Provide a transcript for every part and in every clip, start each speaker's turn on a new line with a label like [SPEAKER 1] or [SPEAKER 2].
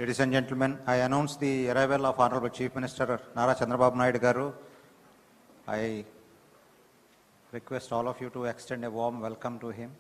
[SPEAKER 1] Ladies and gentlemen, I announce the arrival of Honorable Chief Minister Nara Chandrababu Naidu garu. I request all of you to extend a warm welcome to him.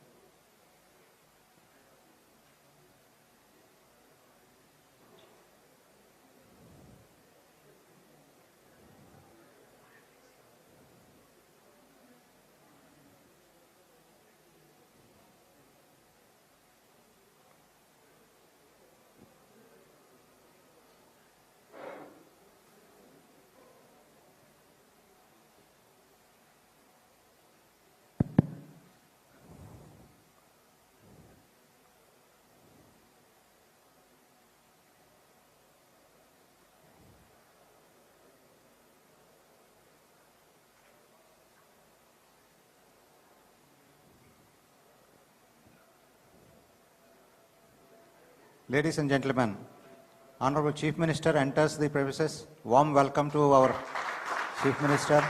[SPEAKER 1] Ladies and gentlemen, Honorable Chief Minister enters the premises. Warm welcome to our Chief Minister.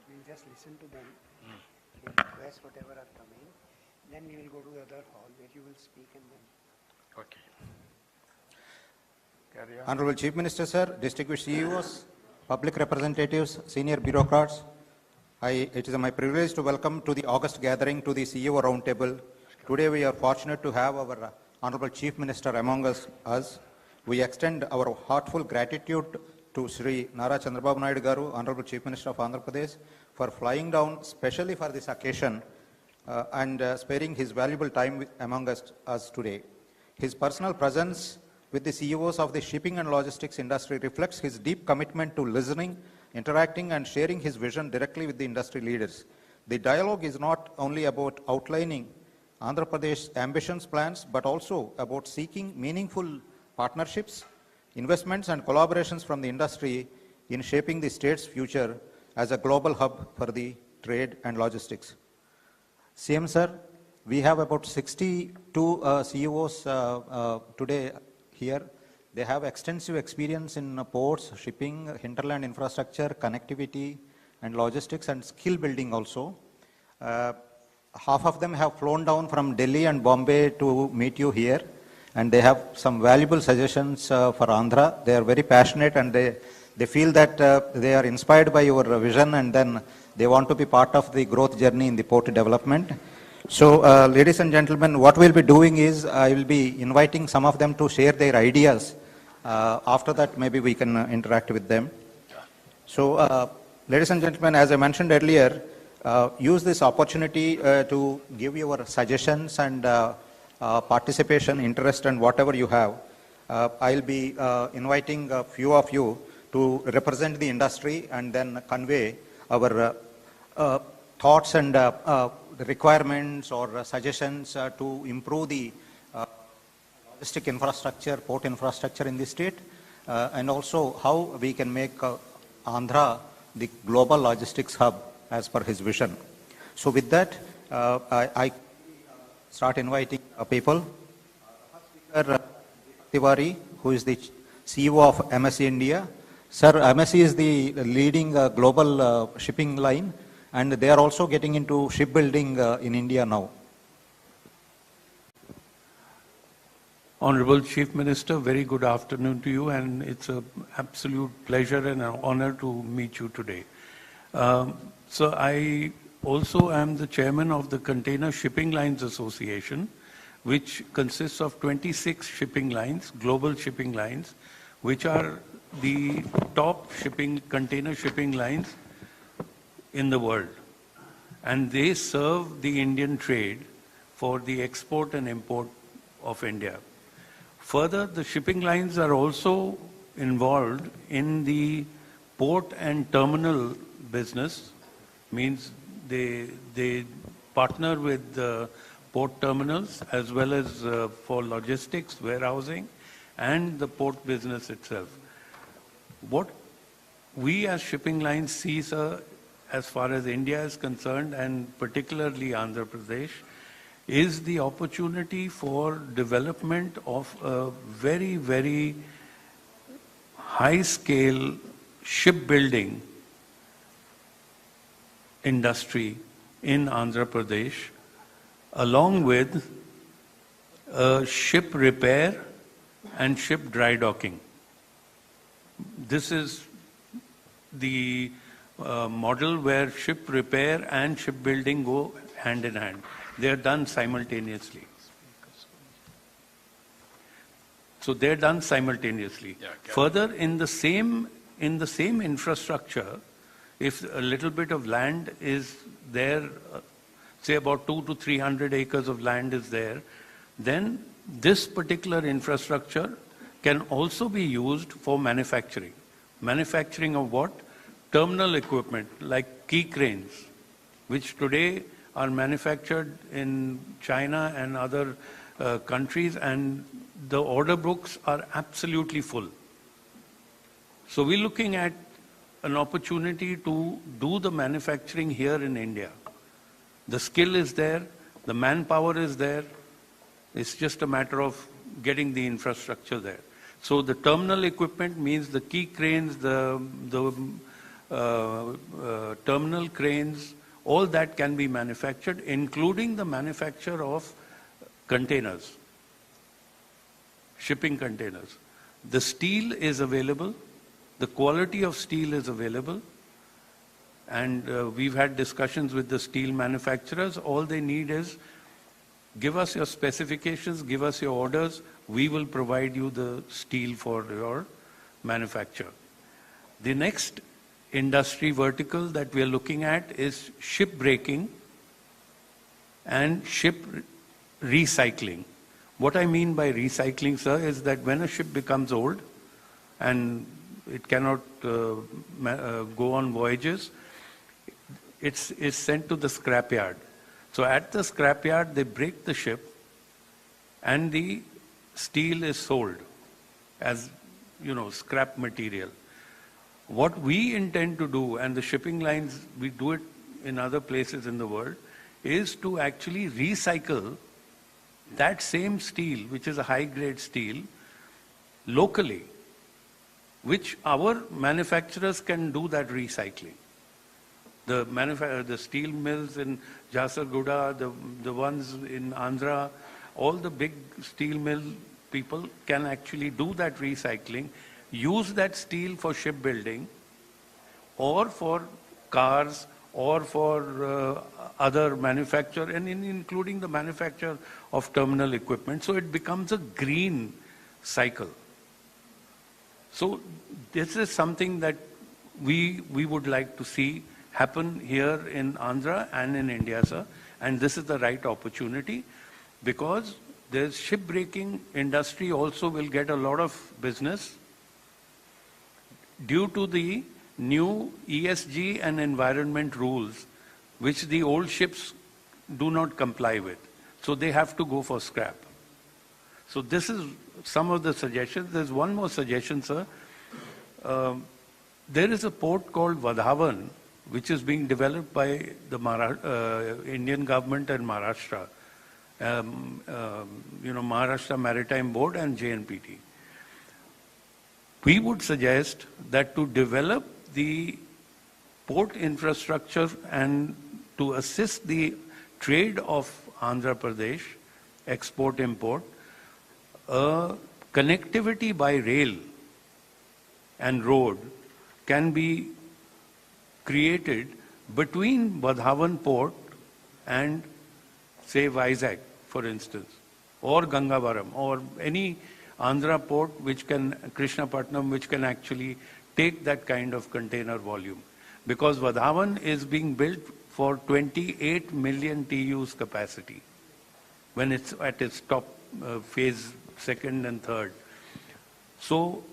[SPEAKER 2] We'll just listen to them, request whatever are coming. Then we will go to the other hall where you will speak and then.
[SPEAKER 3] Okay.
[SPEAKER 1] Honorable Chief Minister, sir, distinguished CEOs, public representatives, senior bureaucrats, it is my privilege to welcome to the August gathering to the CEO Roundtable. Today we are fortunate to have our Honorable Chief Minister among us. We extend our heartfelt gratitude to Sri Nara Chandrababu Naidu garu, Honorable Chief Minister of Andhra Pradesh, for flying down specially for this occasion and sparing his valuable time among us today. His personal presence with the CEOs of the shipping and logistics industry reflects his deep commitment to listening, interacting and sharing his vision directly with the industry leaders. The dialogue is not only about outlining Andhra Pradesh's ambitions plans, but also about seeking meaningful partnerships, investments and collaborations from the industry in shaping the state's future as a global hub for the trade and logistics. CM sir, we have about 62 CEOs today here. They have extensive experience in ports, shipping, hinterland infrastructure, connectivity and logistics and skill building also. Half of them have flown down from Delhi and Bombay to meet you here, and they have some valuable suggestions for Andhra. They are very passionate and they feel that they are inspired by your vision, and then they want to be part of the growth journey in the port development. So, ladies and gentlemen, what we'll be doing is I will be inviting some of them to share their ideas. After that, maybe we can interact with them. So, ladies and gentlemen, as I mentioned earlier, use this opportunity to give your suggestions and participation, interest, and whatever you have. I'll be inviting a few of you to represent the industry and then convey our thoughts and requirements or suggestions to improve the logistic infrastructure, port infrastructure in the state, and also how we can make Andhra the global logistics hub as per his vision. So with that, I start inviting people. Speaker Tiwari, who is the CEO of MSC India. Sir, MSC is the leading global shipping line, and they are also getting into shipbuilding in India now.
[SPEAKER 3] Honorable Chief Minister, very good afternoon to you, and it's an absolute pleasure and an honor to meet you today. So I also am the chairman of the Container Shipping Lines Association, which consists of 26 shipping lines, global shipping lines, which are the top container shipping lines in the world. And they serve the Indian trade for the export and import of India. Further, the shipping lines are also involved in the port and terminal business, means they partner with the port terminals as well as for logistics, warehousing, and the port business itself. What we as shipping lines see, sir, as far as India is concerned, and particularly Andhra Pradesh, is the opportunity for development of a very, very high-scale shipbuilding industry in Andhra Pradesh, along with ship repair and ship dry docking. This is the model where ship repair and shipbuilding go hand in hand. They are done simultaneously. So they're done simultaneously.
[SPEAKER 4] Yeah,
[SPEAKER 3] Further, in the same infrastructure, if a little bit of land is there, say about 200 to 300 acres of land is there, then this particular infrastructure can also be used for manufacturing. Manufacturing of what? Terminal equipment like key cranes, which today are manufactured in China and other countries, and the order books are absolutely full. So we're looking at an opportunity to do the manufacturing here in India. The skill is there, the manpower is there. It's just a matter of getting the infrastructure there. So the terminal equipment means the key cranes, the terminal cranes, all that can be manufactured, including the manufacture of containers, shipping containers. The steel is available, the quality of steel is available, and we've had discussions with the steel manufacturers. All they need is give us your specifications, give us your orders, we will provide you the steel for your manufacture. The next industry vertical that we are looking at is ship breaking and ship recycling. What I mean by recycling, sir, is that when a ship becomes old and it cannot go on voyages, it's sent to the scrapyard. So at the scrapyard, they break the ship and the steel is sold as, scrap material. What we intend to do, and the shipping lines, we do it in other places in the world, is to actually recycle that same steel, which is a high-grade steel, locally, which our manufacturers can do that recycling. The steel mills in Jasarguda, the ones in Andhra, all the big steel mill people can actually do that recycling, use that steel for shipbuilding or for cars or for other manufacture, and including the manufacture of terminal equipment. So it becomes a green cycle. So this is something that we would like to see happen here in Andhra and in India, sir. And this is the right opportunity, because there's shipbreaking industry also will get a lot of business due to the new ESG and environment rules, which the old ships do not comply with. So they have to go for scrap. So this is some of the suggestions. There's one more suggestion, sir. There is a port called Vadhavan, which is being developed by the Indian government and Maharashtra. Maharashtra Maritime Board and JNPT. We would suggest that to develop the port infrastructure and to assist the trade of Andhra Pradesh, export-import, connectivity by rail and road can be created between Vadhavan port and, say, Vizag, for instance, or Gangavaram, or any Andhra port which can, Krishnapatnam, which can actually take that kind of container volume. Because Vadhavan is being built for 28 million TEUs capacity when it's at its top phase, second and third. So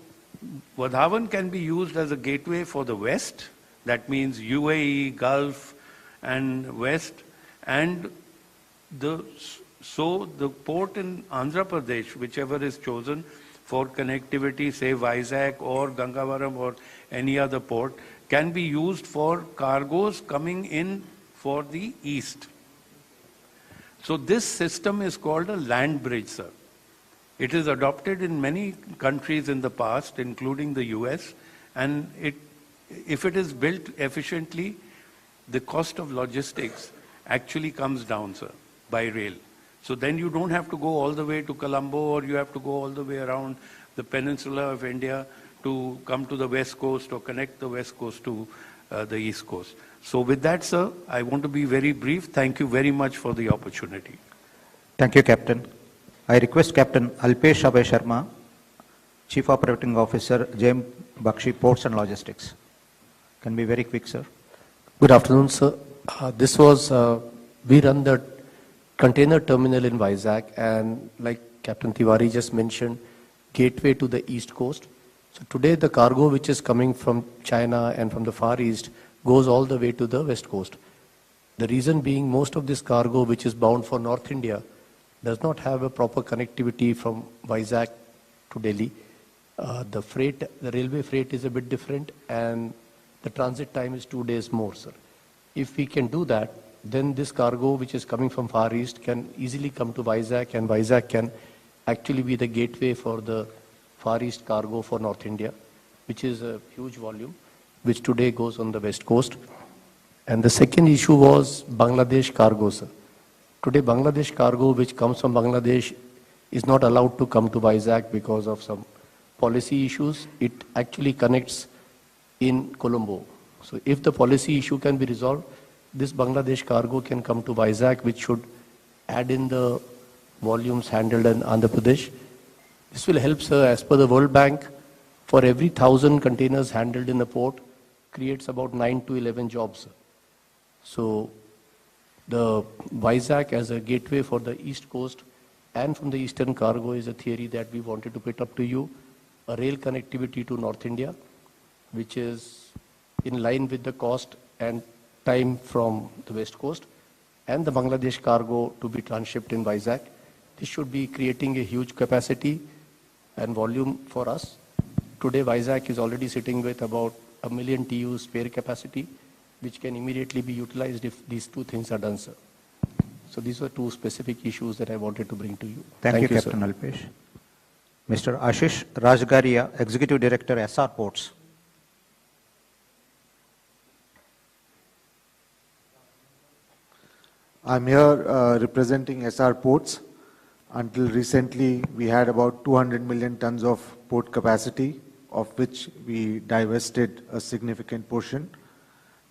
[SPEAKER 3] Vadhavan can be used as a gateway for the West, that means UAE, Gulf and West, and so the port in Andhra Pradesh, whichever is chosen for connectivity, say Vizag or Gangavaram or any other port, can be used for cargoes coming in for the east. So this system is called a land bridge, sir. It is adopted in many countries in the past, including the US, and if it is built efficiently, the cost of logistics actually comes down, sir, by rail. So then you don't have to go all the way to Colombo, or you have to go all the way around the peninsula of India to come to the west coast or connect the west coast to the east coast. So with that, sir, I want to be very brief. Thank you very much for the opportunity.
[SPEAKER 1] Thank you, Captain. I request Captain Alpesh Abhay Sharma, Chief Operating Officer, JM Bakshi Ports and Logistics. Can be very quick, sir.
[SPEAKER 4] Good afternoon, sir. We run the container terminal in Vizag, and like Captain Tiwari just mentioned, gateway to the east coast. So today the cargo which is coming from China and from the Far East goes all the way to the west coast. The reason being, most of this cargo which is bound for North India does not have a proper connectivity from Vizag to Delhi. The railway freight is a bit different, and the transit time is 2 days more, sir. If we can do that, then this cargo which is coming from Far East can easily come to Vizag, and Vizag can actually be the gateway for the Far East cargo for North India, which is a huge volume, which today goes on the west coast. And the second issue was Bangladesh cargo, sir. Today Bangladesh cargo which comes from Bangladesh is not allowed to come to Vizag because of some policy issues. It actually connects in Colombo. So if the policy issue can be resolved, this Bangladesh cargo can come to Vizag, which should add in the volumes handled in Andhra Pradesh. This will help, sir. As per the World Bank, for every 1,000 containers handled in the port, creates about 9 to 11 jobs. So the Vizag as a gateway for the east coast and from the eastern cargo is a theory that we wanted to put up to you. A rail connectivity to North India, which is in line with the cost and time from the west coast, and the Bangladesh cargo to be transshipped in Vizag. This should be creating a huge capacity and volume for us. Today Vizag is already sitting with about 1 million TEU spare capacity, which can immediately be utilized if these two things are done, sir. So these were two specific issues that I wanted to bring to you.
[SPEAKER 1] Thank you, Captain
[SPEAKER 4] sir.
[SPEAKER 1] Alpesh. Mr. Ashish Rajgaria, Executive Director, SR Ports.
[SPEAKER 5] I'm here representing SR Ports. Until recently, we had about 200 million tons of port capacity, of which we divested a significant portion.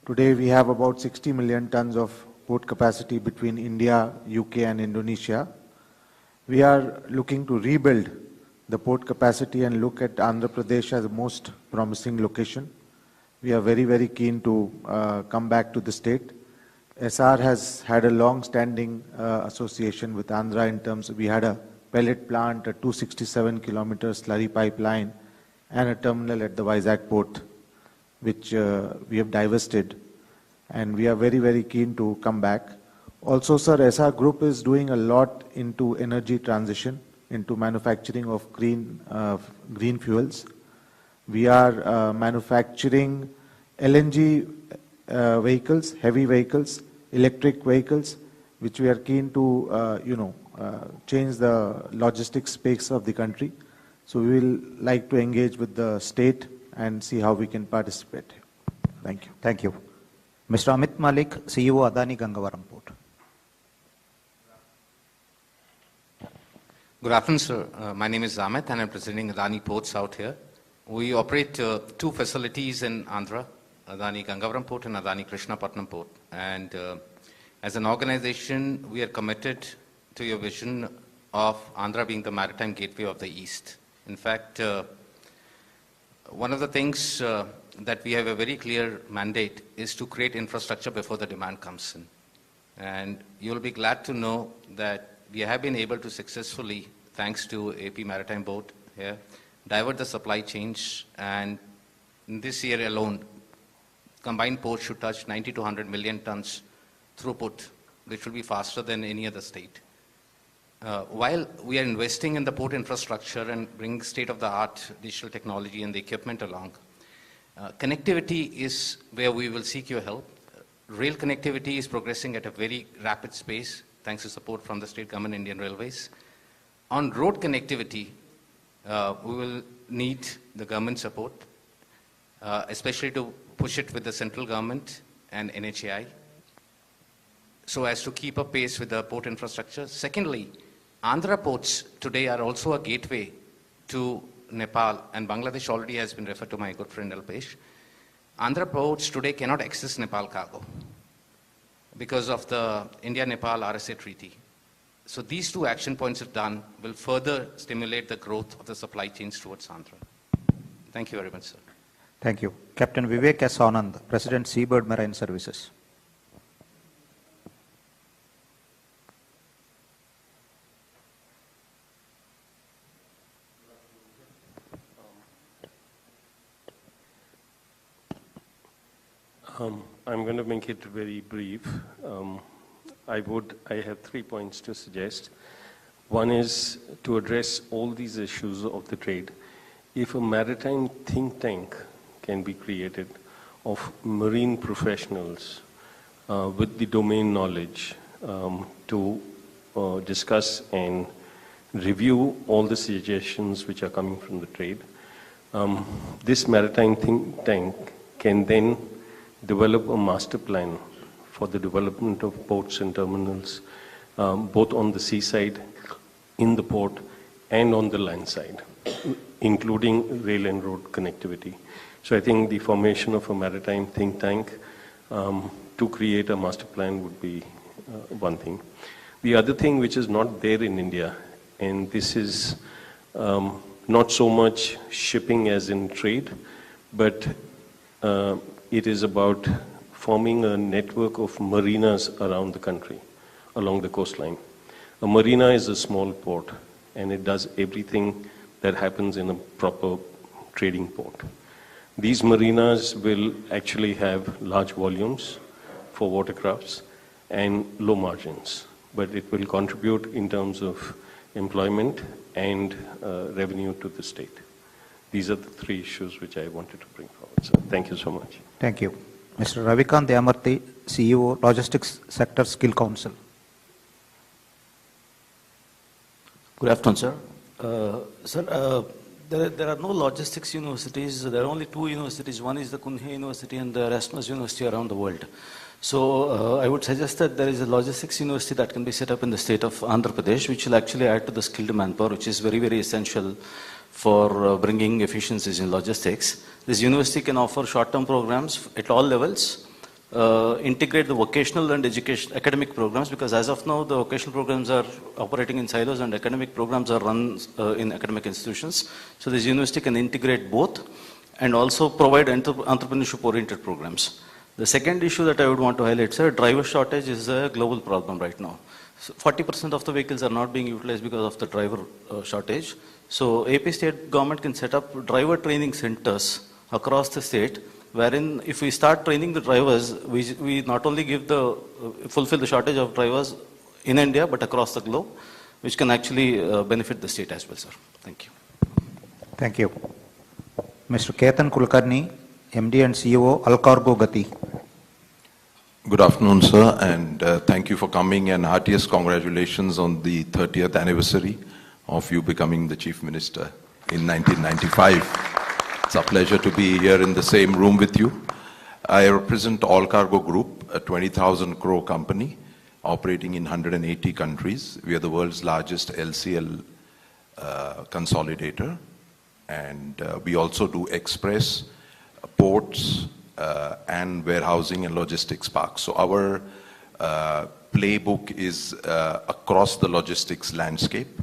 [SPEAKER 5] Today, we have about 60 million tons of port capacity between India, UK, and Indonesia. We are looking to rebuild the port capacity and look at Andhra Pradesh as the most promising location. We are very, very keen to come back to the state. SR has had a long-standing association with Andhra in terms of, we had a pellet plant, a 267-kilometer slurry pipeline, and a terminal at the Vizag port, which we have divested. And we are very, very keen to come back. Also, sir, SR Group is doing a lot into energy transition, into manufacturing of green fuels. We are manufacturing LNG vehicles, heavy vehicles, electric vehicles, which we are keen to, change the logistics space of the country. So we will like to engage with the state and see how we can participate. Thank you.
[SPEAKER 1] Thank you. Mr. Amit Malik, CEO, Adani Gangavaram Port.
[SPEAKER 6] Good afternoon, sir. My name is Amit, and I'm presenting Adani Ports out here. We operate two facilities in Andhra, Adani Gangavaram Port and Adani Krishnapatnam Port. And as an organization, we are committed to your vision of Andhra being the maritime gateway of the East. In fact, one of the things that we have a very clear mandate is to create infrastructure before the demand comes in. And you'll be glad to know that we have been able to successfully, thanks to AP Maritime Board here, divert the supply chains, and in this year alone, combined ports should touch 90 to 100 million tons throughput, which will be faster than any other state. While we are investing in the port infrastructure and bring state-of-the-art digital technology and the equipment along, connectivity is where we will seek your help. Rail connectivity is progressing at a very rapid pace, thanks to support from the state government, Indian Railways. On road connectivity, we will need the government support, especially to push it with the central government and NHAI, so as to keep up pace with the port infrastructure. Secondly, Andhra ports today are also a gateway to Nepal, and Bangladesh already has been referred to my good friend Alpesh. Andhra ports today cannot access Nepal cargo because of the India-Nepal RSA treaty. So these two action points, if done, will further stimulate the growth of the supply chains towards Andhra. Thank you very much, sir.
[SPEAKER 1] Thank you. Captain Vivek S. Anand, President, Seabird Marine Services.
[SPEAKER 7] I'm going to make it very brief. I have 3 points to suggest. One is to address all these issues of the trade. If a maritime think tank can be created of marine professionals with the domain knowledge to discuss and review all the suggestions which are coming from the trade, this maritime think tank can then develop a master plan for the development of ports and terminals, both on the seaside, in the port, and on the land side, including rail and road connectivity. So I think the formation of a maritime think tank to create a master plan would be one thing. The other thing which is not there in India, and this is not so much shipping as in trade, but it is about forming a network of marinas around the country, along the coastline. A marina is a small port, and it does everything that happens in a proper trading port. These marinas will actually have large volumes for watercrafts and low margins, but it will contribute in terms of employment and revenue to the state. These are the 3 issues which I wanted to bring forward. So thank you so much.
[SPEAKER 1] Thank you. Mr. Ravikant Yamarthi, CEO, Logistics Sector Skill Council.
[SPEAKER 8] Good afternoon, sir. Sir, there are no logistics universities. There are only 2 universities. One is the Kunhe University and the Erasmus University around the world. So I would suggest that there is a logistics university that can be set up in the state of Andhra Pradesh, which will actually add to the skilled manpower, which is very, very essential for bringing efficiencies in logistics. This university can offer short-term programs at all levels, integrate the vocational and academic programs, because as of now, the vocational programs are operating in silos and academic programs are run in academic institutions. So this university can integrate both and also provide entrepreneurship-oriented programs. The second issue that I would want to highlight, sir, driver shortage is a global problem right now. So 40% of the vehicles are not being utilized because of the driver shortage. So AP state government can set up driver training centers across the state, wherein if we start training the drivers, we not only fulfill the shortage of drivers in India, but across the globe, which can actually benefit the state as well, sir. Thank you.
[SPEAKER 1] Thank you. Mr. Ketan Kulkarni, MD and CEO, Alcargo Gati.
[SPEAKER 9] Good afternoon, sir, and thank you for coming, and heartiest congratulations on the 30th anniversary of you becoming the Chief Minister in 1995. It's a pleasure to be here in the same room with you. I represent All Cargo Group, a 20,000 crore company operating in 180 countries. We are the world's largest LCL consolidator, and we also do express, ports, and warehousing and logistics parks. So our playbook is across the logistics landscape.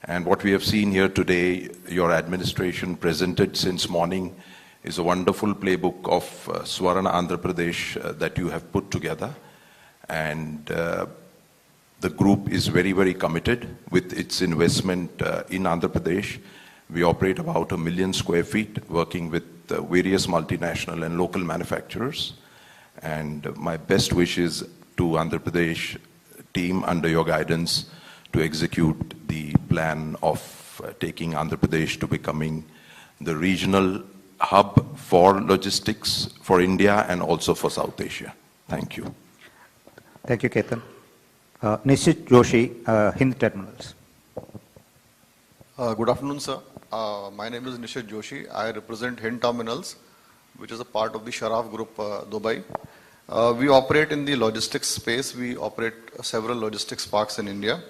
[SPEAKER 9] And what we have seen here today, your administration presented since morning, is a wonderful playbook of Swarna Andhra Pradesh that you have put together. And the group is very, very committed with its investment in Andhra Pradesh. We operate about 1 million square feet, working with various multinational and local manufacturers. And my best wishes to Andhra Pradesh team under your guidance to execute the plan of taking Andhra Pradesh to becoming the regional hub for logistics for India and also for South Asia. Thank you.
[SPEAKER 1] Thank you, Ketan. Nishit Joshi, Hind Terminals.
[SPEAKER 10] Good afternoon, sir. My name is Nishit Joshi. I represent Hind Terminals, which is a part of the Sharaf Group, Dubai. We operate in the logistics space. We operate several logistics parks in India.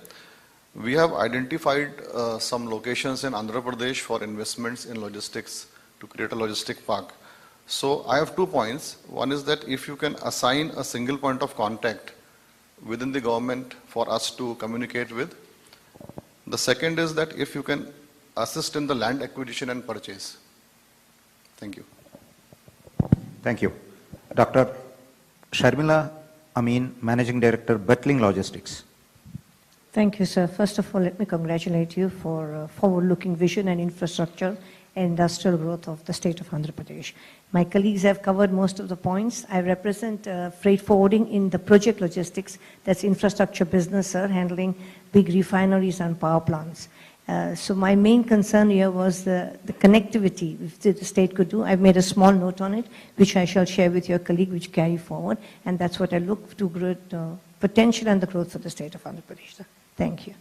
[SPEAKER 10] We have identified some locations in Andhra Pradesh for investments in logistics to create a logistic park. So I have 2 points. One is that if you can assign a single point of contact within the government for us to communicate with. The second is that if you can assist in the land acquisition and purchase. Thank you.
[SPEAKER 1] Thank you. Dr. Sharmila Amin, Managing Director, Bettling Logistics.
[SPEAKER 11] Thank you, sir. First of all, let me congratulate you for forward-looking vision and infrastructure and industrial growth of the state of Andhra Pradesh. My colleagues have covered most of the points. I represent freight forwarding in the project logistics, that's infrastructure business, sir, handling big refineries and power plants. So my main concern here was the connectivity, if the state could do. I've made a small note on it, which I shall share with your colleague, which carry forward, and that's what I look to great potential and the growth for the state of Andhra Pradesh, sir. Thank you.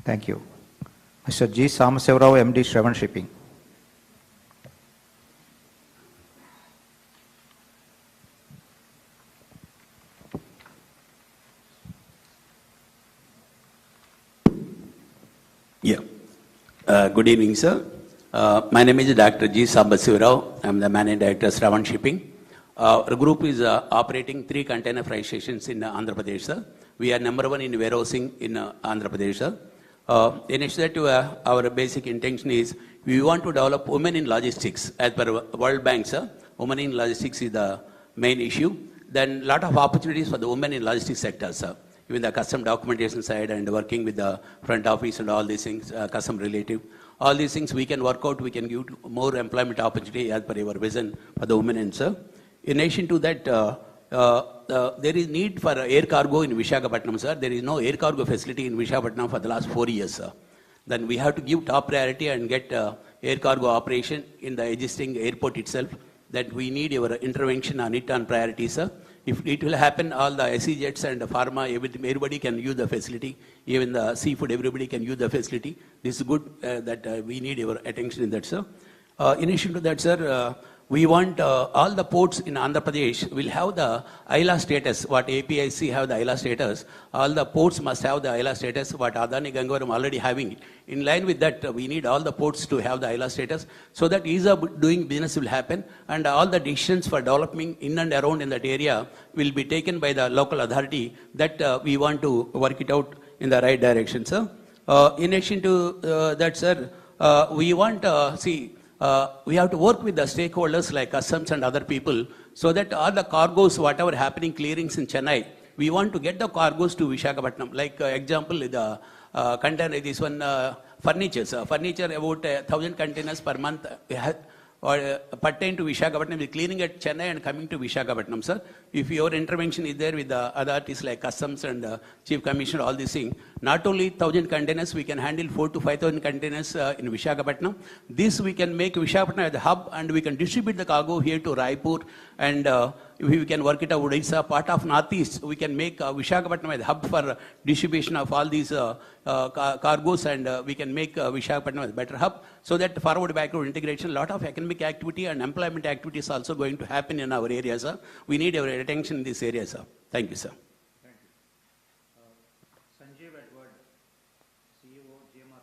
[SPEAKER 1] Thank you. Mr. G. Samasevarav, MD, Shravan Shipping.
[SPEAKER 12] Yeah. Good evening, sir. My name is Dr. G. Samasevarav. I'm the Managing Director, Shravan Shipping. Our group is operating 3 container freight stations in Andhra Pradesh, sir. We are number 1 in warehousing in Andhra Pradesh, sir. In addition to our basic intention is we want to develop women in logistics. As per World Bank, sir, women in logistics is the main issue. Then a lot of opportunities for the women in logistics sector, sir. Even the custom documentation side and working with the front office and all these things, custom relative. All these things we can work out, we can give more employment opportunity as per our vision for the women, and sir. In addition to that, there is need for air cargo in Visakhapatnam, sir. There is no air cargo facility in Visakhapatnam for the last 4 years, sir. Then we have to give top priority and get air cargo operation in the existing airport itself. That we need your intervention on it on priority, sir. If it will happen, all the SE jets and the pharma, everybody can use the facility. Even the seafood, everybody can use the facility. This is good that we need your attention in that, sir. In addition to that, sir, we want all the ports in Andhra Pradesh will have the ILA status, what APIC have the ILA status. All the ports must have the ILA status, what Adani Gangavaram already having it. In line with that, we need all the ports to have the ILA status so that ease of doing business will happen and all the decisions for developing in and around in that area will be taken by the local authority that we want to work it out in the right direction, sir. In addition to that, sir, we want, we have to work with the stakeholders like customs and other people so that all the cargoes, whatever happening, clearings in Chennai, we want to get the cargoes to Visakhapatnam. Like example, the container, this one, furniture about 1,000 containers per month pertain to Visakhapatnam, is cleaning at Chennai and coming to Visakhapatnam, sir. If your intervention is there with the authorities like customs and chief commissioner, all these things, not only 1,000 containers, we can handle 4,000 to 5,000 containers in Visakhapatnam. This we can make Visakhapatnam as a hub and we can distribute the cargo here to Raipur and we can work it out. It's a part of Northeast. We can make Visakhapatnam as a hub for distribution of all these cargoes and we can make Visakhapatnam as a better hub so that forward-backward integration, a lot of economic activity and employment activity is also going to happen in our area, sir. We need our attention in this area, sir. Thank you, sir.
[SPEAKER 1] Thank you. Sanjeev Edward, CEO, GMR.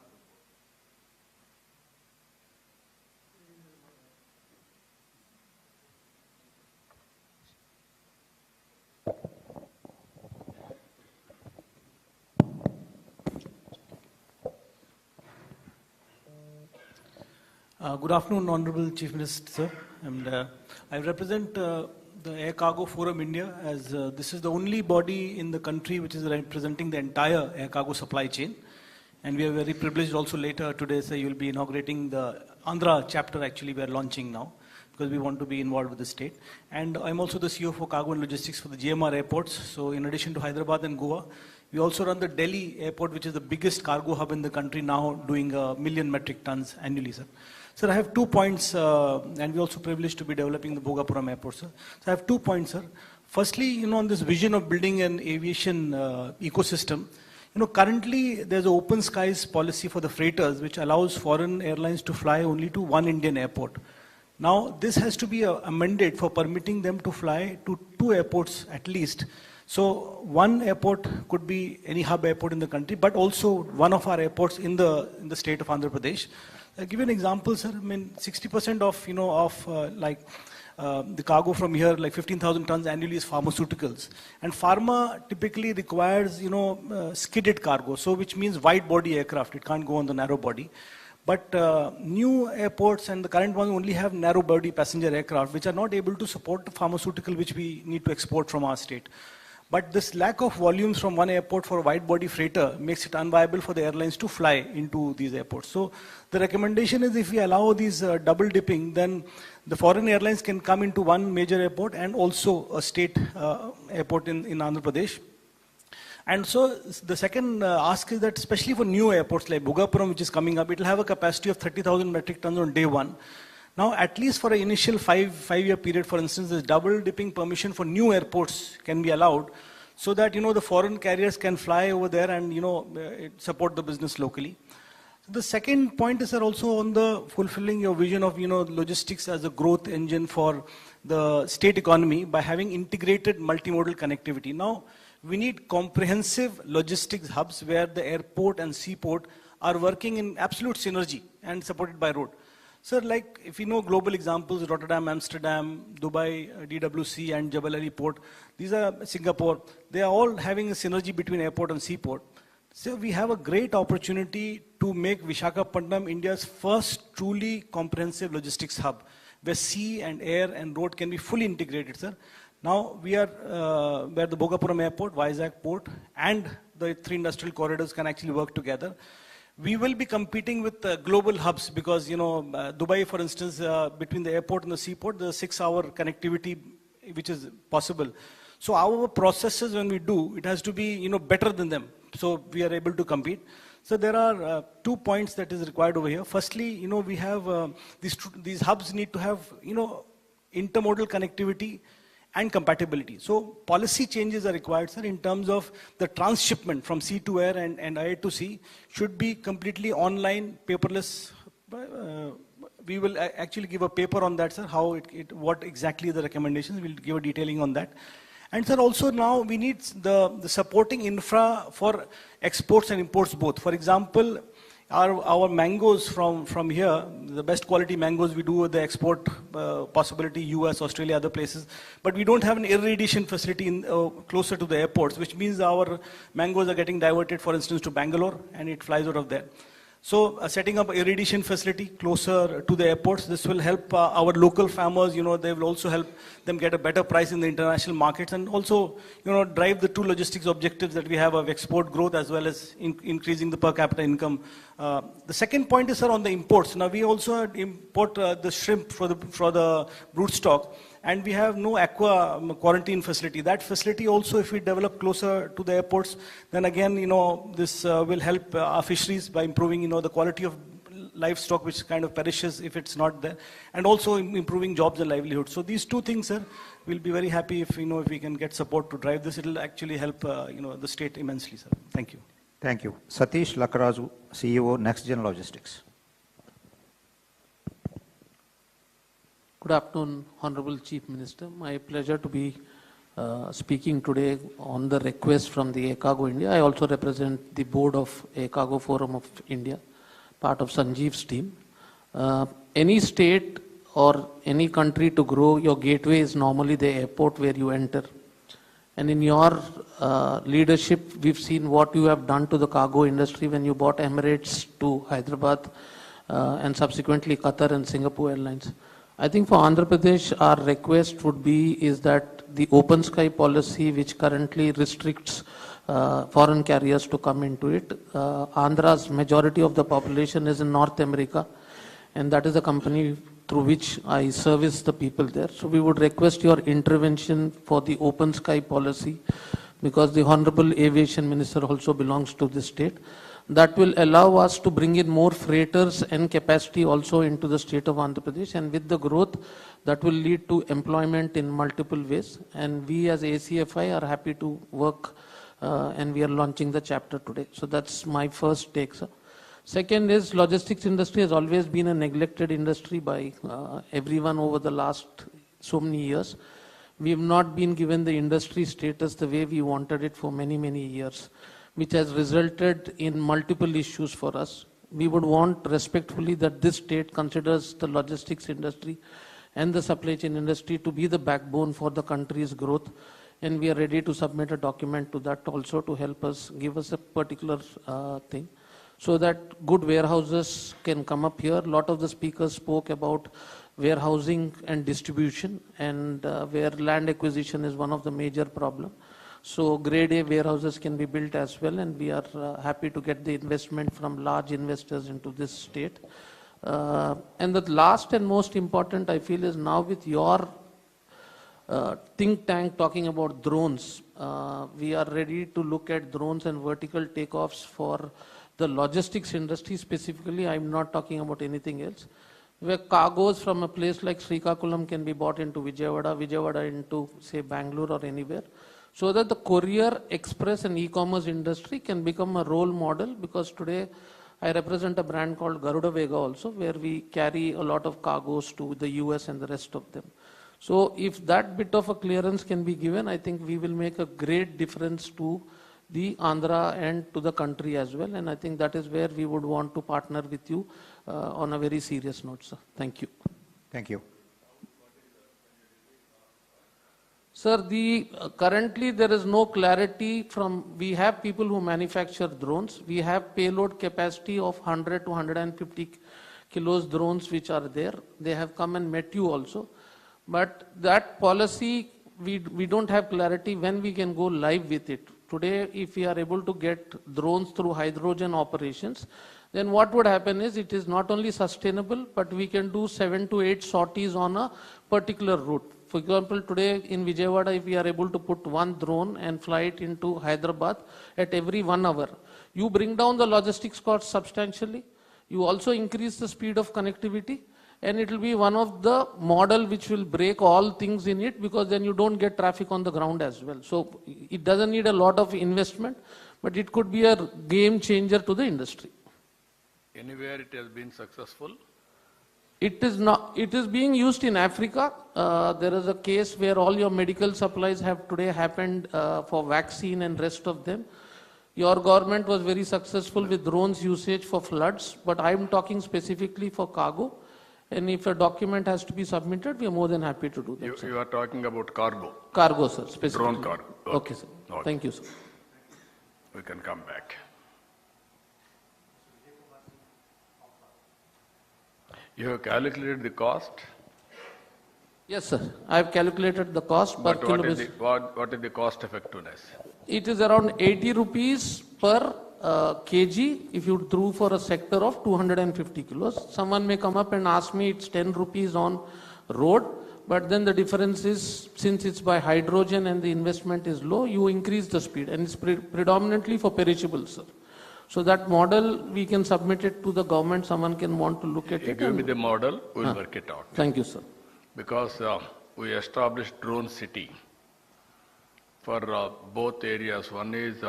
[SPEAKER 13] Good afternoon, Honorable Chief Minister, sir. And I represent the Air Cargo Forum India as this is the only body in the country which is representing the entire air cargo supply chain. And we are very privileged also later today, sir, you will be inaugurating the Andhra chapter actually we are launching now because we want to be involved with the state. And I'm also the CEO for Cargo and Logistics for the GMR airports. So in addition to Hyderabad and Goa, we also run the Delhi airport, which is the biggest cargo hub in the country now, doing 1 million metric tons annually, sir. Sir, I have 2 points, and we're also privileged to be developing the Bhogapuram airport, sir. So I have 2 points, sir. Firstly, on this vision of building an aviation ecosystem, Currently there's an open skies policy for the freighters, which allows foreign airlines to fly only to one Indian airport. Now, this has to be amended for permitting them to fly to 2 airports at least. So, one airport could be any hub airport in the country, but also one of our airports in the state of Andhra Pradesh. I'll give you an example, sir. I mean, 60% of the cargo from here, like 15,000 tons annually, is pharmaceuticals. And pharma typically requires, skidded cargo, so which means wide body aircraft. It can't go on the narrow body. But new airports and the current ones only have narrow body passenger aircraft, which are not able to support the pharmaceutical which we need to export from our state. But this lack of volumes from one airport for a wide body freighter makes it unviable for the airlines to fly into these airports. So the recommendation is, if we allow these double dipping, then the foreign airlines can come into one major airport and also a state airport in Andhra Pradesh. And so the second ask is that, especially for new airports like Visakhapatnam, which is coming up, it will have a capacity of 30,000 metric tons on day one. Now, at least for an initial five-year period, for instance, this double dipping permission for new airports can be allowed, so that, the foreign carriers can fly over there and, support the business locally. The second point is, sir, also on the fulfilling your vision of, logistics as a growth engine for the state economy by having integrated multimodal connectivity. Now, we need comprehensive logistics hubs where the airport and seaport are working in absolute synergy and supported by road. Sir, like if you know global examples, Rotterdam, Amsterdam, Dubai, DWC and Jebel Ali Port, these are Singapore, they are all having a synergy between airport and seaport. So we have a great opportunity to make Visakhapatnam India's first truly comprehensive logistics hub, where sea and air and road can be fully integrated, sir. Now we are where the Visakhapatnam Airport, Vizag Port and the 3 industrial corridors can actually work together. We will be competing with global hubs because, Dubai, for instance, between the airport and the seaport, the 6-hour connectivity which is possible. So our processes, when we do, it has to be, better than them. So we are able to compete. So there are 2 points that is required over here. Firstly, we have these hubs need to have, intermodal connectivity and compatibility. So policy changes are required, sir, in terms of the transshipment from sea to air and air to sea should be completely online, paperless. We will actually give a paper on that, sir, how what exactly the recommendations. We'll give a detailing on that. And sir, also now we need the supporting infra for exports and imports both. For example, our mangoes from here, the best quality mangoes we do with the export possibility, US, Australia, other places. But we don't have an irradiation facility closer to the airports, which means our mangoes are getting diverted, for instance, to Bangalore, and it flies out of there. So setting up an irradiation facility closer to the airports, this will help our local farmers, they will also help them get a better price in the international markets and also, drive the 2 logistics objectives that we have of export growth as well as increasing the per capita income. The second point is, sir, on the imports. Now we also import the shrimp for the broodstock. And we have no aqua quarantine facility. That facility also, if we develop closer to the airports, then again, this will help our fisheries by improving, the quality of livestock, which kind of perishes if it's not there, and also improving jobs and livelihood. So these 2 things, sir, we'll be very happy if, if we can get support to drive this. It'll actually help, the state immensely, sir. Thank you.
[SPEAKER 1] Thank you. Satish Lakaraju, CEO, NextGen Logistics.
[SPEAKER 14] Good afternoon, Honorable Chief Minister. My pleasure to be speaking today on the request from the Aircargo India. I also represent the board of Aircargo Forum of India, part of Sanjeev's team. Any state or any country to grow, your gateway is normally the airport where you enter. And in your leadership, we've seen what you have done to the cargo industry when you brought Emirates to Hyderabad and subsequently Qatar and Singapore Airlines. I think for Andhra Pradesh, our request would be is that the open sky policy, which currently restricts foreign carriers to come into it. Andhra's majority of the population is in North America, and that is a company through which I service the people there. So we would request your intervention for the open sky policy, because the Honorable Aviation Minister also belongs to this state. That will allow us to bring in more freighters and capacity also into the state of Andhra Pradesh, and with the growth that will lead to employment in multiple ways. And we as ACFI are happy to work and we are launching the chapter today. So that's my first take, sir. Second is logistics industry has always been a neglected industry by everyone over the last so many years. We have not been given the industry status the way we wanted it for many, many years, which has resulted in multiple issues for us. We would want respectfully that this state considers the logistics industry and the supply chain industry to be the backbone for the country's growth. And we are ready to submit a document to that also to help us, give us a particular thing, so that good warehouses can come up here. A lot of the speakers spoke about warehousing and distribution, and where land acquisition is one of the major problems. So grade A warehouses can be built as well, and we are happy to get the investment from large investors into this state. And the last and most important, I feel, is now with your think tank talking about drones, we are ready to look at drones and vertical takeoffs for the logistics industry specifically. I'm not talking about anything else, where cargoes from a place like Srikakulam can be bought into Vijayawada into, say, Bangalore or anywhere, so that the courier, express and e-commerce industry can become a role model. Because today I represent a brand called Garuda Vega also, where we carry a lot of cargoes to the US and the rest of them. So if that bit of a clearance can be given, I think we will make a great difference to the Andhra and to the country as well. And I think that is where we would want to partner with you on a very serious note, sir. Thank you.
[SPEAKER 1] Thank you.
[SPEAKER 14] Sir, currently there is no clarity we have people who manufacture drones. We have payload capacity of 100 to 150 kilos drones which are there. They have come and met you also. But that policy, we don't have clarity when we can go live with it. Today, if we are able to get drones through hydrogen operations, then what would happen is it is not only sustainable, but we can do 7 to 8 sorties on a particular route. For example, today in Vijayawada, if we are able to put one drone and fly it into Hyderabad at every 1 hour, you bring down the logistics cost substantially. You also increase the speed of connectivity, and it will be one of the model which will break all things in it, because then you don't get traffic on the ground as well. So it doesn't need a lot of investment, but it could be a game changer to the industry.
[SPEAKER 3] Anywhere it has been successful?
[SPEAKER 14] It is not. It is being used in Africa. There is a case where all your medical supplies have today happened for vaccine and rest of them. Your government was very successful with drones usage for floods, but I'm talking specifically for cargo. And if a document has to be submitted, we are more than happy to do that.
[SPEAKER 3] You are talking about cargo?
[SPEAKER 14] Cargo, sir, specifically.
[SPEAKER 3] Drone cargo.
[SPEAKER 14] Okay, sir.
[SPEAKER 3] Okay.
[SPEAKER 14] Thank you, sir.
[SPEAKER 3] We can come back. You have calculated the cost?
[SPEAKER 14] Yes, sir. I have calculated the cost per kilometer.
[SPEAKER 3] What is the cost effectiveness?
[SPEAKER 14] It is around 80 rupees per kg if you throw for a sector of 250 kilos. Someone may come up and ask me it's 10 rupees on road, but then the difference is, since it's by hydrogen and the investment is low, you increase the speed, and it's predominantly for perishables, sir. So that model, we can submit it to the government. Someone can want to look at it.
[SPEAKER 3] Give me the model, we'll work it out.
[SPEAKER 14] Thank you, sir.
[SPEAKER 3] Because we established drone city for both areas. One is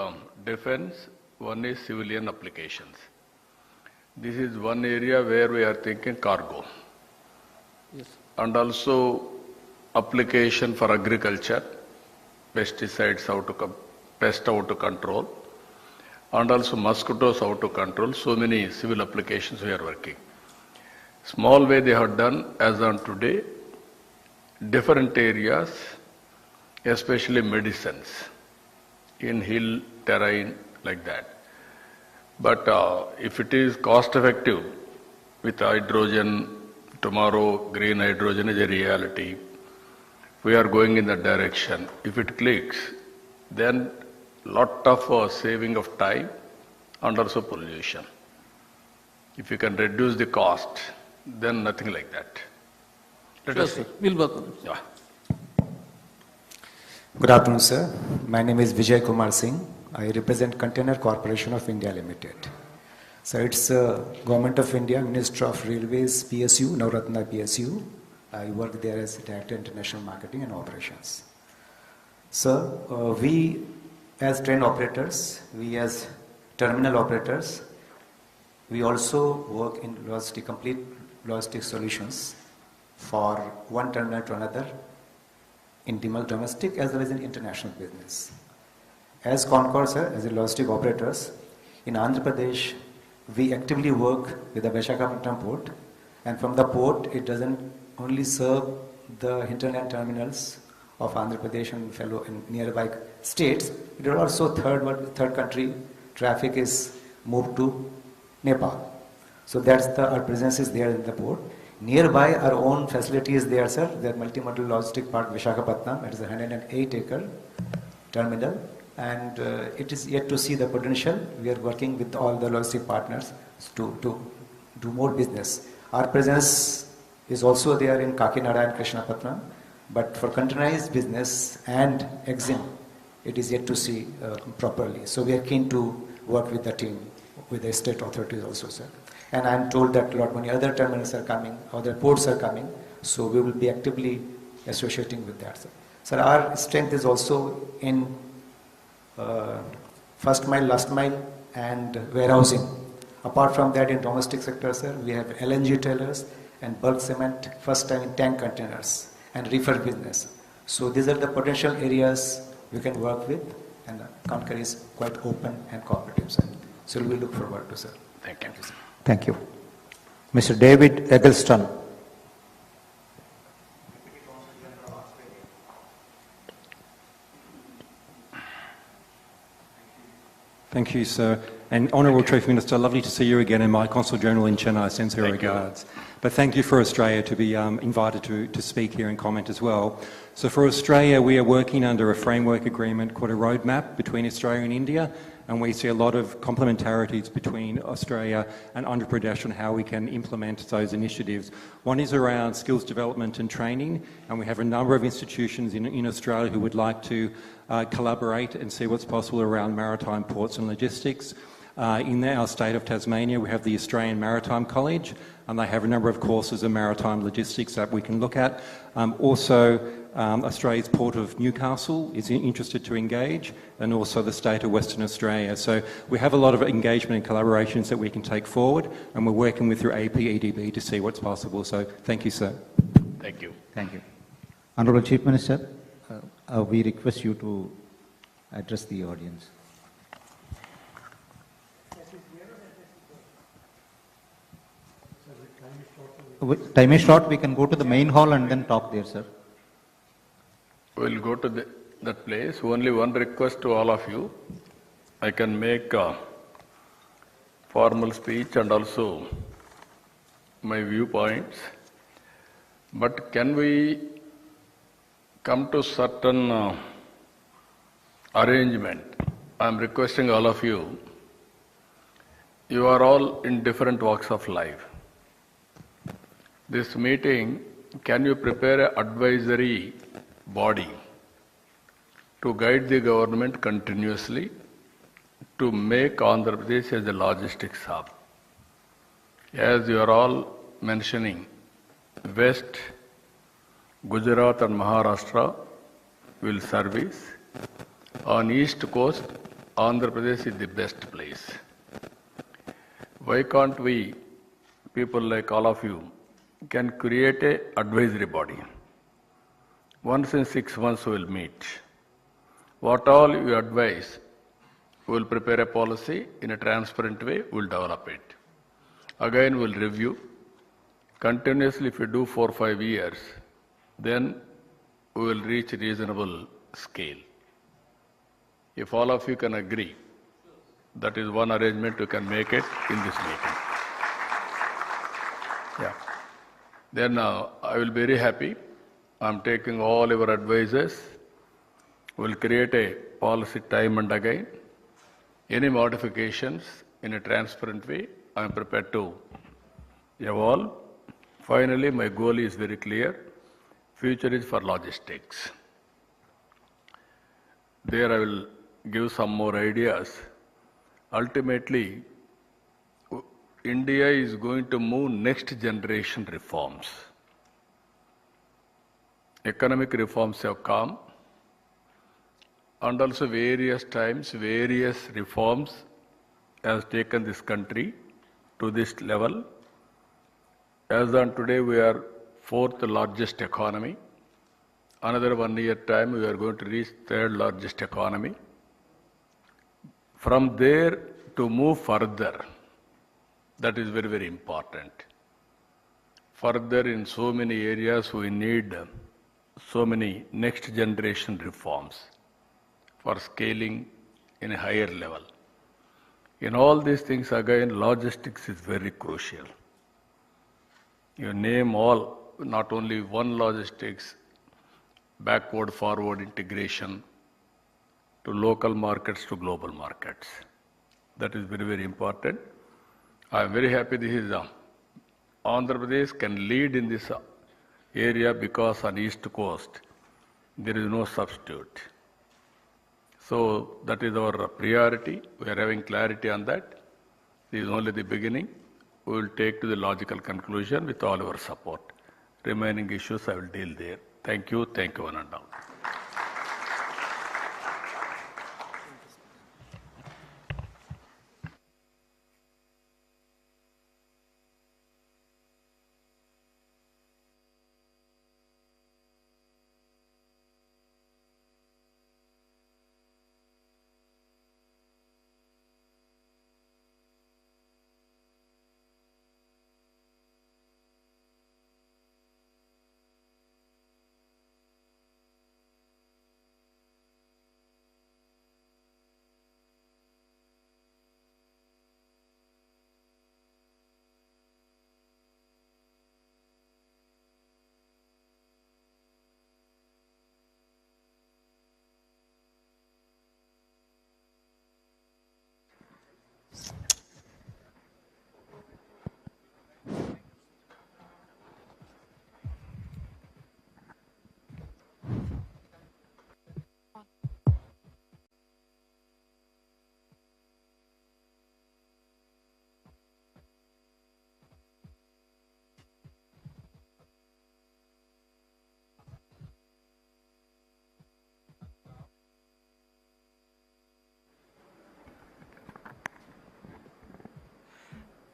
[SPEAKER 3] defense, one is civilian applications. This is one area where we are thinking cargo.
[SPEAKER 14] Yes.
[SPEAKER 3] And also application for agriculture, pesticides pest how to control, and also mosquitoes how to control. So many civil applications we are working. Small way they have done as on today, different areas, especially medicines, in hill terrain like that. But if it is cost effective with hydrogen, tomorrow green hydrogen is a reality. We are going in that direction. If it clicks, then lot of saving of time and also pollution. If you can reduce the cost, then nothing like that. Let us see.
[SPEAKER 14] We'll work on it.
[SPEAKER 3] Yeah.
[SPEAKER 15] Good afternoon, sir. My name is Vijay Kumar Singh. I represent Container Corporation of India Limited. So it's Government of India, Ministry of Railways, PSU, Navratna PSU. I work there as Director International Marketing and Operations. Sir, we as train operators, we as terminal operators, we also work in complete logistic solutions for one terminal to another in domestic as well as in international business. As Concord, sir, as a logistic operators, in Andhra Pradesh, we actively work with the Visakhapatnam port, and from the port, it doesn't only serve the hinterland terminals of Andhra Pradesh and fellow and nearby states, it is also third country traffic is moved to Nepal. So that's our presence is there in the port. Nearby, our own facility is there, sir. The multimodal logistic park Visakhapatnam. It is a 108-acre terminal, and it is yet to see the potential. We are working with all the logistic partners to do more business. Our presence is also there in Kakinada and Krishnapatnam, but for containerized business and EXIM, it is yet to see properly. So we are keen to work with the team, with the state authorities also, sir. And I'm told that a lot many other terminals are coming, other ports are coming, so we will be actively associating with that, sir. Sir, our strength is also in first mile, last mile, and warehousing. Apart from that, in domestic sector, sir, we have LNG trailers and bulk cement, first time in tank containers, and reefer business. So these are the potential areas we can work with, and Concur is quite open and cooperative, sir. So we look forward to, sir. Thank you, sir.
[SPEAKER 1] Thank you. Mr. David Eggleston.
[SPEAKER 16] Thank you, sir. And Honourable Chief Minister, lovely to see you again, and my Consul General in Chennai sends her regards. But thank you for Australia to be invited to speak here and comment as well. So for Australia, we are working under a framework agreement called a roadmap between Australia and India, and we see a lot of complementarities between Australia and Andhra Pradesh on how we can implement those initiatives. One is around skills development and training, and we have a number of institutions in Australia who would like to collaborate and see what's possible around maritime ports and logistics. In our state of Tasmania, we have the Australian Maritime College, and they have a number of courses in maritime logistics that we can look at. Australia's Port of Newcastle is interested to engage, and also the state of Western Australia. So we have a lot of engagement and collaborations that we can take forward, and we're working with through APEDB to see what's possible. So thank you, sir.
[SPEAKER 6] Thank you.
[SPEAKER 1] Thank you. Honourable Chief Minister, we request you to address the audience. Time is short, we can go to the main hall and then talk there, sir.
[SPEAKER 17] We'll go to that place. Only one request to all of you. I can make a formal speech and also my viewpoints. But can we come to certain arrangement? I'm requesting all of you. You are all in different walks of life. This meeting, can you prepare an advisory body to guide the government continuously to make Andhra Pradesh as a logistics hub? As you are all mentioning, West, Gujarat and Maharashtra will service. On East Coast, Andhra Pradesh is the best place. Why can't we, people like all of you, can create an advisory body? Once in 6 months we will meet. What all you advise, we will prepare a policy in a transparent way, we will develop it. Again we will review. Continuously if we do 4 or 5 years, then we will reach reasonable scale. If all of you can agree, that is one arrangement we can make it in this meeting. Yeah. Then I will be very happy. I'm taking all your advices. We'll create a policy time and again. Any modifications in a transparent way, I'm prepared to evolve. Finally, my goal is very clear. Future is for logistics. There I will give some more ideas. Ultimately, India is going to move next generation reforms. Economic reforms have come. and also various times, various reforms has taken this country to this level. As on today, we are fourth largest economy. Another 1 year time, we are going to reach third largest economy. From there to move further, that is very, very important. Further, in so many areas, we need so many next generation reforms for scaling in a higher level. In all these things, again, logistics is very crucial. You name all, not only one logistics, backward, forward integration to local markets to global markets. That is very, very important. I am very happy this is Andhra Pradesh can lead in this area because on East Coast there is no substitute. So that is our priority. We are having clarity on that. This is only the beginning. We will take to the logical conclusion with all our support. Remaining issues I will deal there. Thank you one and all.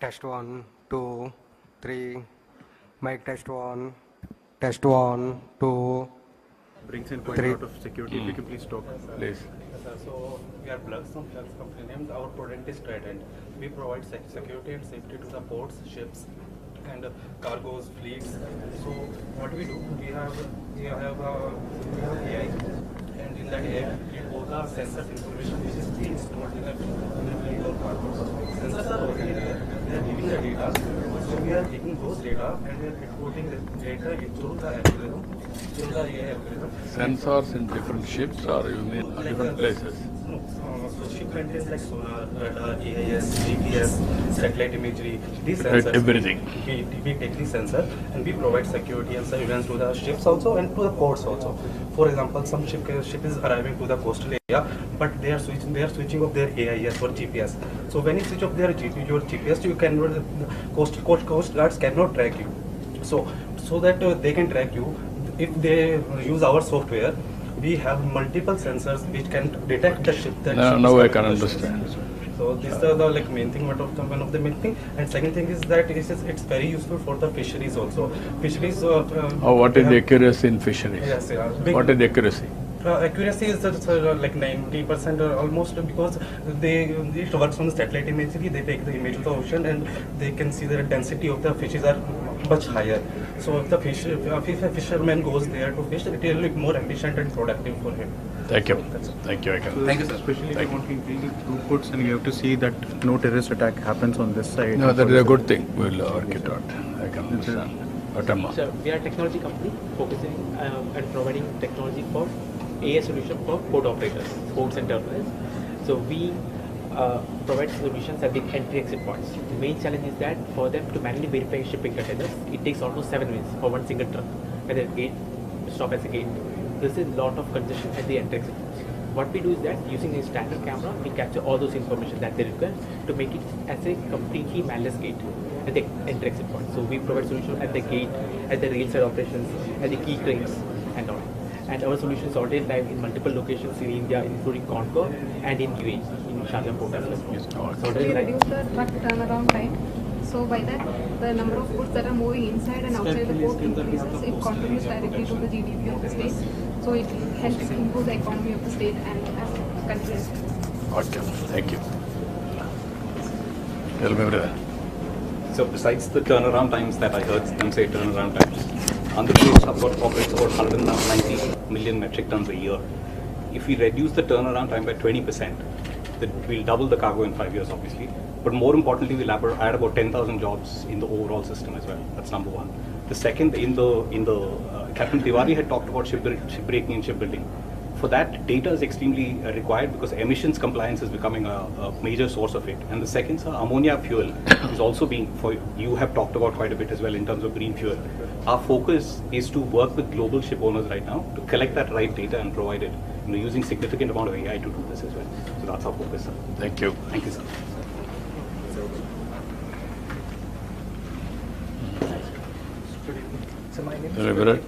[SPEAKER 18] Test 1, 2, 3. Mic test 1. Test 1, 2.
[SPEAKER 19] Brings in point
[SPEAKER 18] 3.
[SPEAKER 19] out of security. If you can please talk.
[SPEAKER 17] Please.
[SPEAKER 19] So we are plugs from plugs company named. Our product is Trident. We provide security and safety to the ports, ships, and cargoes, fleets. So what we do, we have AI, and in that AI, all the sensors information which is being stored in a fleet or cargo. Sensors are already there. They are giving the data. So we are taking those data and we are exporting the data through the algorithm, through the AI algorithm.
[SPEAKER 17] Sensors in different ships or you mean different places?
[SPEAKER 19] No, so ship contains like sonar, radar, AIS, GPS, satellite imagery, these sensors.
[SPEAKER 17] Everything.
[SPEAKER 19] We take the sensor and we provide security and surveillance to the ships also and to the ports also. For example, some ship is arriving to the coastal area, but they are switching off their AIS or GPS. So when you switch off your GPS, you cannot, coast guards cannot track you. So that they can track you, if they use our software, we have multiple sensors which can detect the ship.
[SPEAKER 17] Now I can understand.
[SPEAKER 19] So these are the main thing, one of the main thing. And second thing is that it's very useful for the fisheries also. Fisheries.
[SPEAKER 17] What is the accuracy in fisheries?
[SPEAKER 19] Yes,
[SPEAKER 17] What is the accuracy?
[SPEAKER 19] Accuracy is like 90% or almost, because it works on the satellite imagery. They take the image of the ocean and they can see the density of the fishes are much higher. So if a fisherman goes there to fish, it will look more efficient and productive for him.
[SPEAKER 17] Thank you. Thank you.
[SPEAKER 19] Thank you, sir. Especially
[SPEAKER 17] if you
[SPEAKER 19] want
[SPEAKER 17] to
[SPEAKER 19] increase throughputs and you have to see that no terrorist attack happens on this side.
[SPEAKER 17] No, that is a good thing. We'll work it out. I can understand.
[SPEAKER 20] So we are a technology company focusing and providing technology for AI solution for port operators, ports and terminals. So we provide solutions at the entry-exit points. The main challenge is that for them to manually verify shipping containers, it takes almost 7 minutes for one single truck. At the gate, stop at the gate. There's a lot of congestion at the entry-exit points. What we do is that using a standard camera, we capture all those information that they require to make it as a completely manless gate at the entry-exit point. So we provide solution at the gate, at the rail side operations, at the key cranes and all. And our solution is already live in multiple locations in India, including Concord and in UAE, in Sharjah port as well. It's already
[SPEAKER 21] We
[SPEAKER 20] live.
[SPEAKER 21] reduce the truck turnaround time. So by that, the number of goods that are moving inside and outside the port increases. It contributes directly to the GDP of the state. So it helps improve the economy of the state and as a country as well.
[SPEAKER 17] Okay, thank you. Tell me brother.
[SPEAKER 22] So besides the turnaround times that I heard them say turnaround times, Andhra Pradesh operates about 190 million metric tons a year. If we reduce the turnaround time by 20%, we'll double the cargo in 5 years, obviously. But more importantly, we'll add about 10,000 jobs in the overall system as well. That's number one. The second, Captain Tiwari had talked about shipbreaking and shipbuilding. For that, data is extremely required because emissions compliance is becoming a major source of it. And the second, sir, ammonia fuel is also you have talked about quite a bit as well in terms of green fuel. Our focus is to work with global ship owners right now to collect that right data and provide it, using significant amount of AI to do this as well. So that's our focus, sir.
[SPEAKER 17] Thank you.
[SPEAKER 22] Thank you, sir.
[SPEAKER 23] So
[SPEAKER 17] Pradesh.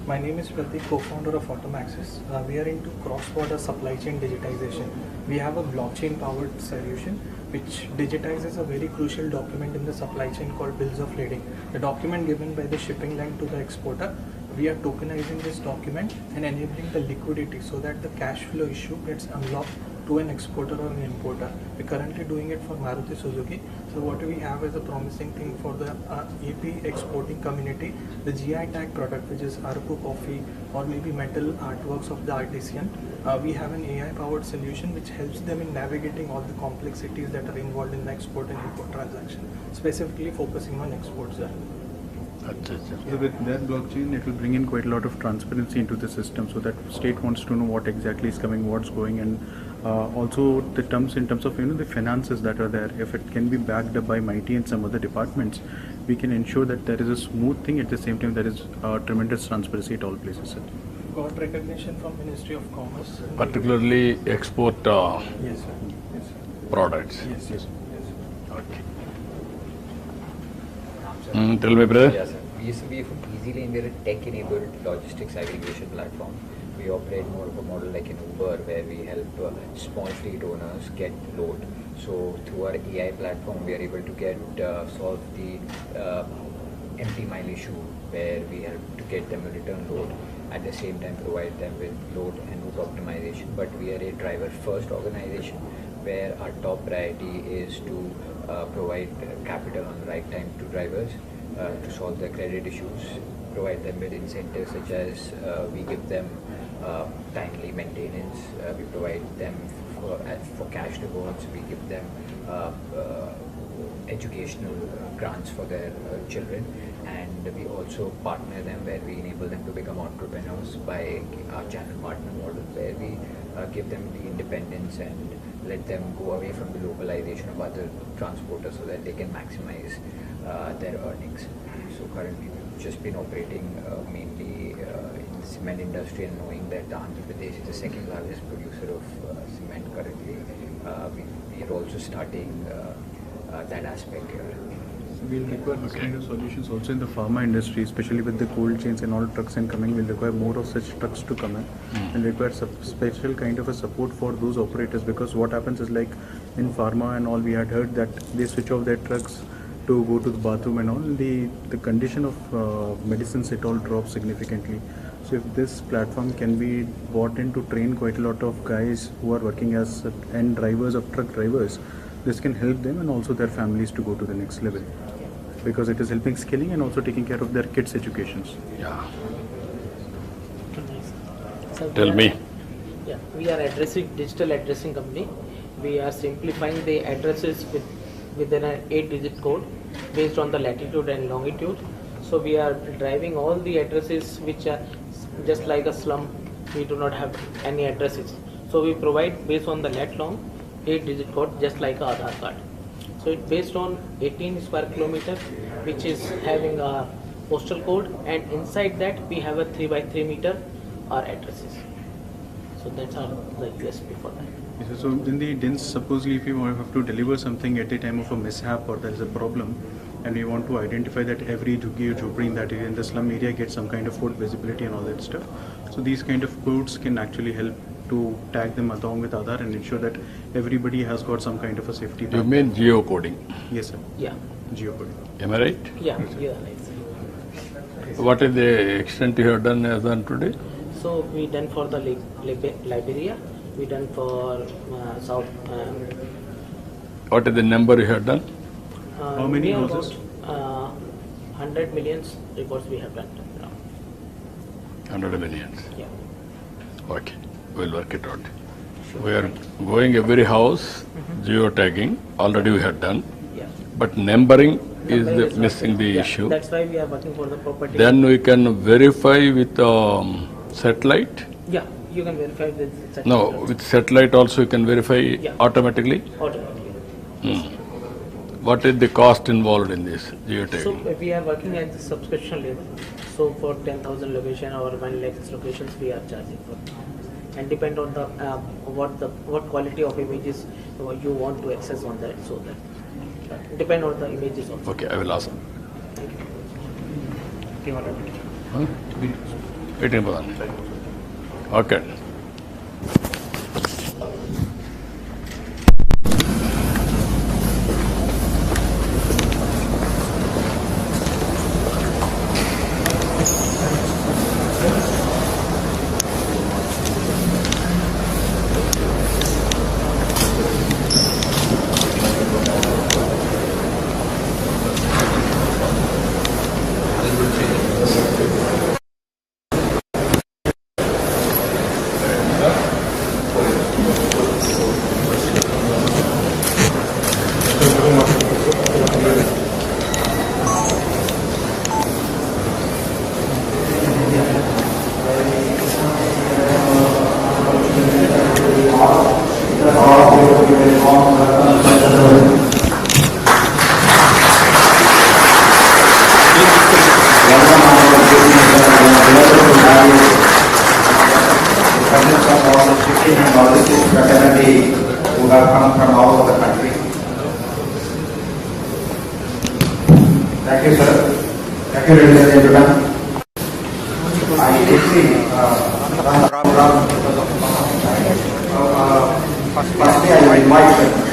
[SPEAKER 23] my name is Pradesh, co-founder of Automaxis. We are into cross-border supply chain digitization. We have a blockchain-powered solution which digitizes a very crucial document in the supply chain called bills of lading. The document given by the shipping line to the exporter. We are tokenizing this document and enabling the liquidity so that the cash flow issue gets unlocked to an exporter or an importer. We're currently doing it for Maruti Suzuki. So what we have is a promising thing for the AP exporting community, the GI tag product, which is Araku coffee or maybe metal artworks of the artisan. We have an AI powered solution which helps them in navigating all the complexities that are involved in the export and import transaction, specifically focusing on exports. So with that blockchain, it will bring in quite a lot of transparency into the system so that state wants to know what exactly is coming, what's going, and also the terms in terms of the finances that are there. If it can be backed up by MIT and some other departments, we can ensure that there is a smooth thing. At the same time, there is tremendous transparency at all places. Got recognition from Ministry of Commerce.
[SPEAKER 17] Particularly export
[SPEAKER 23] yes, sir. Yes, sir.
[SPEAKER 17] Products.
[SPEAKER 23] Yes, yes.
[SPEAKER 17] Okay. Tell me, brother.
[SPEAKER 24] Yes, sir. We used to be from Easily India, a tech-enabled logistics aggregation platform. We operate more of a model like an Uber, where we help small fleet owners get load. So through our AI platform, we are able to solve the empty mile issue, where we help to get them a return load. At the same time, provide them with load and route optimization. But we are a driver-first organization, where our top priority is to provide capital on the right time to drivers to solve their credit issues, provide them with incentives such as we give them timely maintenance, we provide them for cash rewards, we give them educational grants for their children, and we also partner them where we enable them to become entrepreneurs by our channel partner model, where we give them the independence and let them go away from the localization of other transporters so that they can maximize their earnings. So currently we've just been operating mainly in the cement industry, and knowing that Andhra Pradesh is the second largest producer of cement currently, we are also starting that aspect here.
[SPEAKER 23] We'll require this kind of solutions also in the pharma industry, especially with the cold chains and all trucks and coming. We'll require more of such trucks to come in, and require special kind of a support for those operators, because what happens is, like in pharma and all, we had heard that they switch off their trucks to go to the bathroom and all. The condition of medicines, it all drops significantly. So if this platform can be brought in to train quite a lot of guys who are working as end drivers of truck drivers, this can help them and also their families to go to the next level, because it is helping skilling and also taking care of their kids' educations.
[SPEAKER 17] Yeah.
[SPEAKER 20] So
[SPEAKER 17] Tell me.
[SPEAKER 20] Yeah, we are digital addressing company. We are simplifying the addresses within an 8-digit code based on the latitude and longitude. So we are driving all the addresses which are just like a slum. We do not have any addresses. So we provide based on the lat long 8-digit code, just like a Aadhaar card. So it's based on 18 square kilometer, which is having a postal code, and inside that we have a 3 by 3 meter our addresses. So that's our USP for that.
[SPEAKER 23] Yes, so in the dense, supposedly if you have to deliver something at a time of a mishap or there is a problem,
[SPEAKER 2] and we want to identify that every jhuggi or jhopri in that area, in the slum area, gets some kind of food visibility and all that stuff. So these kind of boards can actually help to tag them along with Aadhaar and ensure that everybody has got some kind of a safety.
[SPEAKER 17] You mean geocoding?
[SPEAKER 2] Yes, sir.
[SPEAKER 20] Yeah.
[SPEAKER 2] Geocoding.
[SPEAKER 17] Am I right?
[SPEAKER 20] Yeah, yeah.
[SPEAKER 17] What is the extent you have done as on today?
[SPEAKER 20] So we done for the Liberia, we done for South.
[SPEAKER 17] What is the number you have done?
[SPEAKER 2] How many houses?
[SPEAKER 20] 100 millions reports we have done.
[SPEAKER 17] 100 millions.
[SPEAKER 20] Yeah.
[SPEAKER 17] Okay, we'll work it out. We are going every house, geotagging, already we have done.
[SPEAKER 20] Yeah.
[SPEAKER 17] But numbering is
[SPEAKER 20] Numbering is
[SPEAKER 17] missing the
[SPEAKER 20] yeah,
[SPEAKER 17] issue.
[SPEAKER 20] That's why we are working for the property.
[SPEAKER 17] Then we can verify with satellite.
[SPEAKER 20] Yeah, you can verify with satellite.
[SPEAKER 17] No, with satellite also you can verify automatically.
[SPEAKER 20] Automatically.
[SPEAKER 17] What is the cost involved in this geotagging?
[SPEAKER 20] So we are working at the subscription level. So for 10,000 location or 1 lakh locations we are charging for. And depend on the what quality of images you want to access on that. So that depend on the images also.
[SPEAKER 17] Okay, I will ask.
[SPEAKER 20] Thank you.
[SPEAKER 17] Waiting for that. Okay.
[SPEAKER 1] who have come from all over the country. Thank you, sir. Thank you, ladies and gentlemen. I deeply firstly, I will invite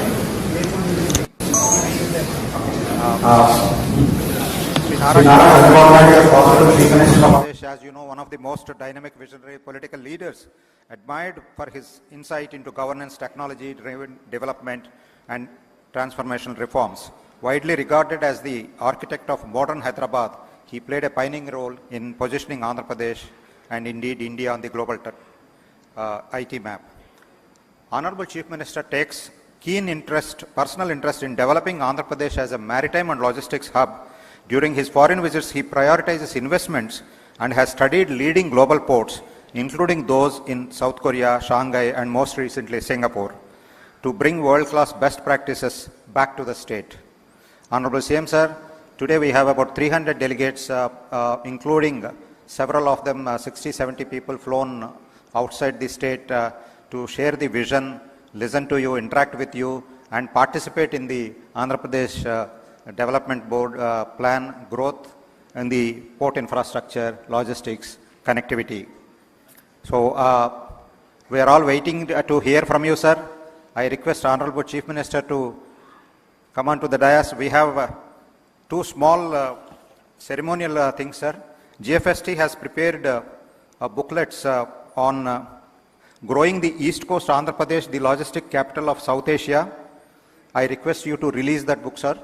[SPEAKER 1] as you know, one of the most dynamic visionary political leaders, admired for his insight into governance, technology-driven development, and transformational reforms. Widely regarded as the architect of modern Hyderabad, he played a pioneering role in positioning Andhra Pradesh and indeed India on the global IT map. Honorable Chief Minister takes keen personal interest in developing Andhra Pradesh as a maritime and logistics hub. During his foreign visits, he prioritizes investments and has studied leading global ports, including those in South Korea, Shanghai, and most recently Singapore, to bring world-class best practices back to the state. Honorable CM Sir, today we have about 300 delegates, including several of them, 60-70 people flown outside the state to share the vision, listen to you, interact with you, and participate in the Andhra Pradesh Development Board plan growth in the port infrastructure, logistics, connectivity. So we are all waiting to hear from you, sir. I request Honorable Chief Minister to come on to the dais. We have two small ceremonial things, sir. GFST has prepared booklets on growing the East Coast Andhra Pradesh, the logistic capital of South Asia. I request you to release that book, sir.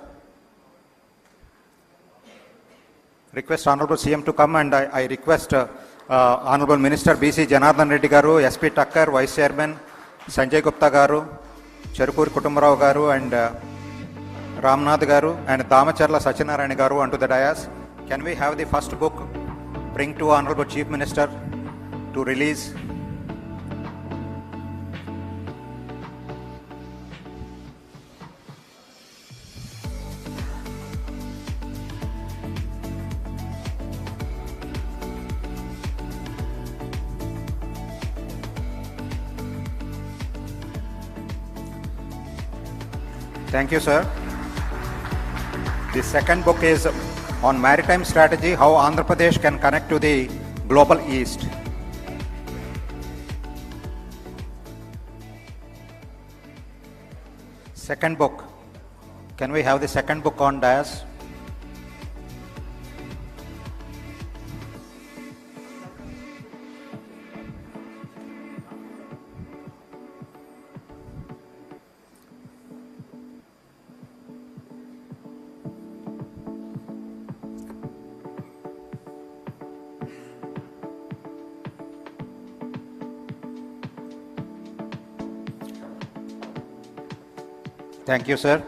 [SPEAKER 1] Request Honorable CM to come, and I request Honorable Minister BC Janardhan Reddy Garu, SP Tucker, Vice Chairman Sanjay Gupta Garu, Cherukuri Kutumbarao Garu, and Ramnath Garu, and Damacharla Sachinarayana Garu onto the dais. Can we have the first book bring to Honorable Chief Minister to release? Thank you, sir. The second book is on maritime strategy, how Andhra Pradesh can connect to the global east. Second book. Can we have the second book on dais? Thank you, sir.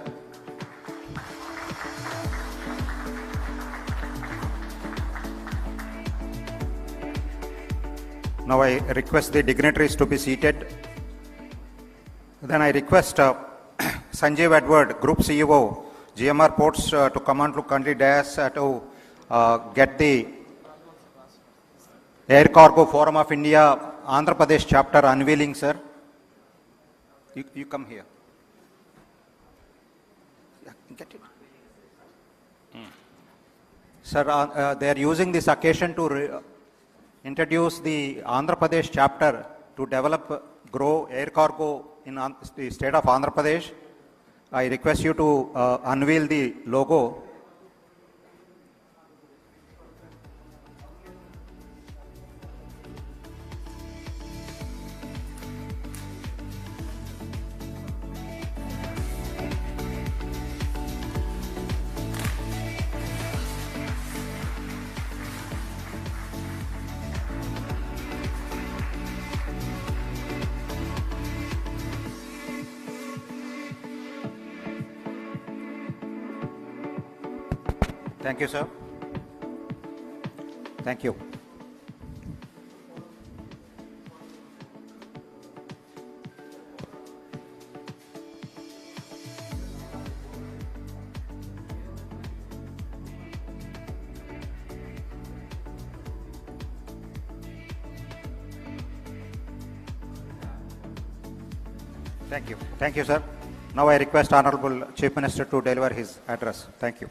[SPEAKER 1] Now I request the dignitaries to be seated. Then I request Sanjeev Edward, Group CEO, GMR Ports, to come on to country dais to get the Air Cargo Forum of India, Andhra Pradesh chapter unveiling, sir. You come here. Get it. Sir, they are using this occasion to introduce the Andhra Pradesh chapter to develop, grow air cargo in the state of Andhra Pradesh. I request you to unveil the logo. Thank you, sir. Thank you. Thank you. Thank you, sir. Now I request Honorable Chief Minister to deliver his address. Thank you.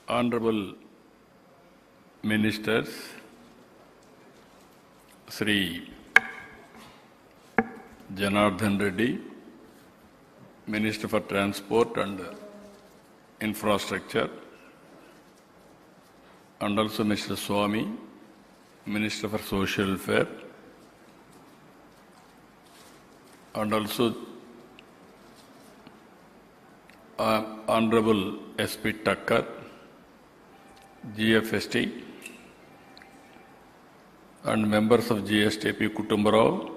[SPEAKER 17] Honorable Ministers, Sri Janardhan Reddy, Minister for Transport and Infrastructure, and also Mr. Swami, Minister for Social Welfare, and also Honorable S.P. Takkar, GFST, and members of GSTP Kutumbarao,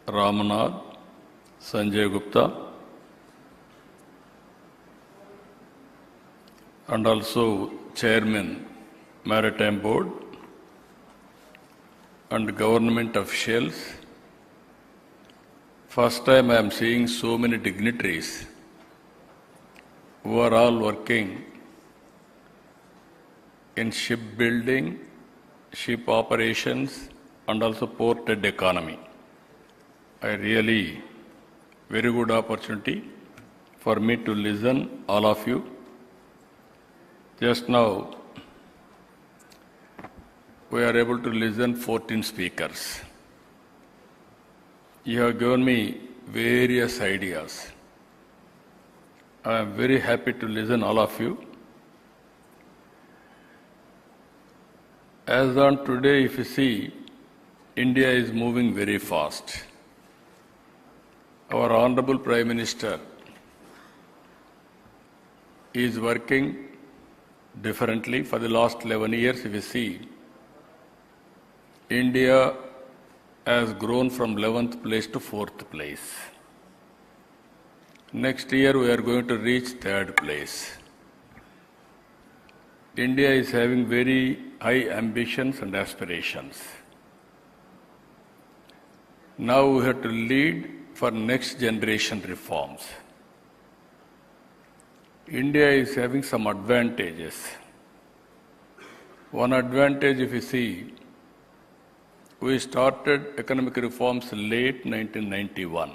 [SPEAKER 17] Ramanath, Sanjay Gupta, and also Chairman, Maritime Board, and government officials. First time I am seeing so many dignitaries who are all working in shipbuilding, ship operations, and also port and economy. I really, very good opportunity for me to listen all of you. Just now, we are able to listen 14 speakers. You have given me various ideas. I am very happy to listen all of you. As on today, if you see, India is moving very fast. our Honorable Prime Minister is working differently. For the last 11 years, if you see, India has grown from 11th place to 4th place. Next year, we are going to reach 3rd place. India is having very high ambitions and aspirations. Now we have to lead for next generation reforms. India is having some advantages. One advantage, if you see, we started economic reforms late 1991.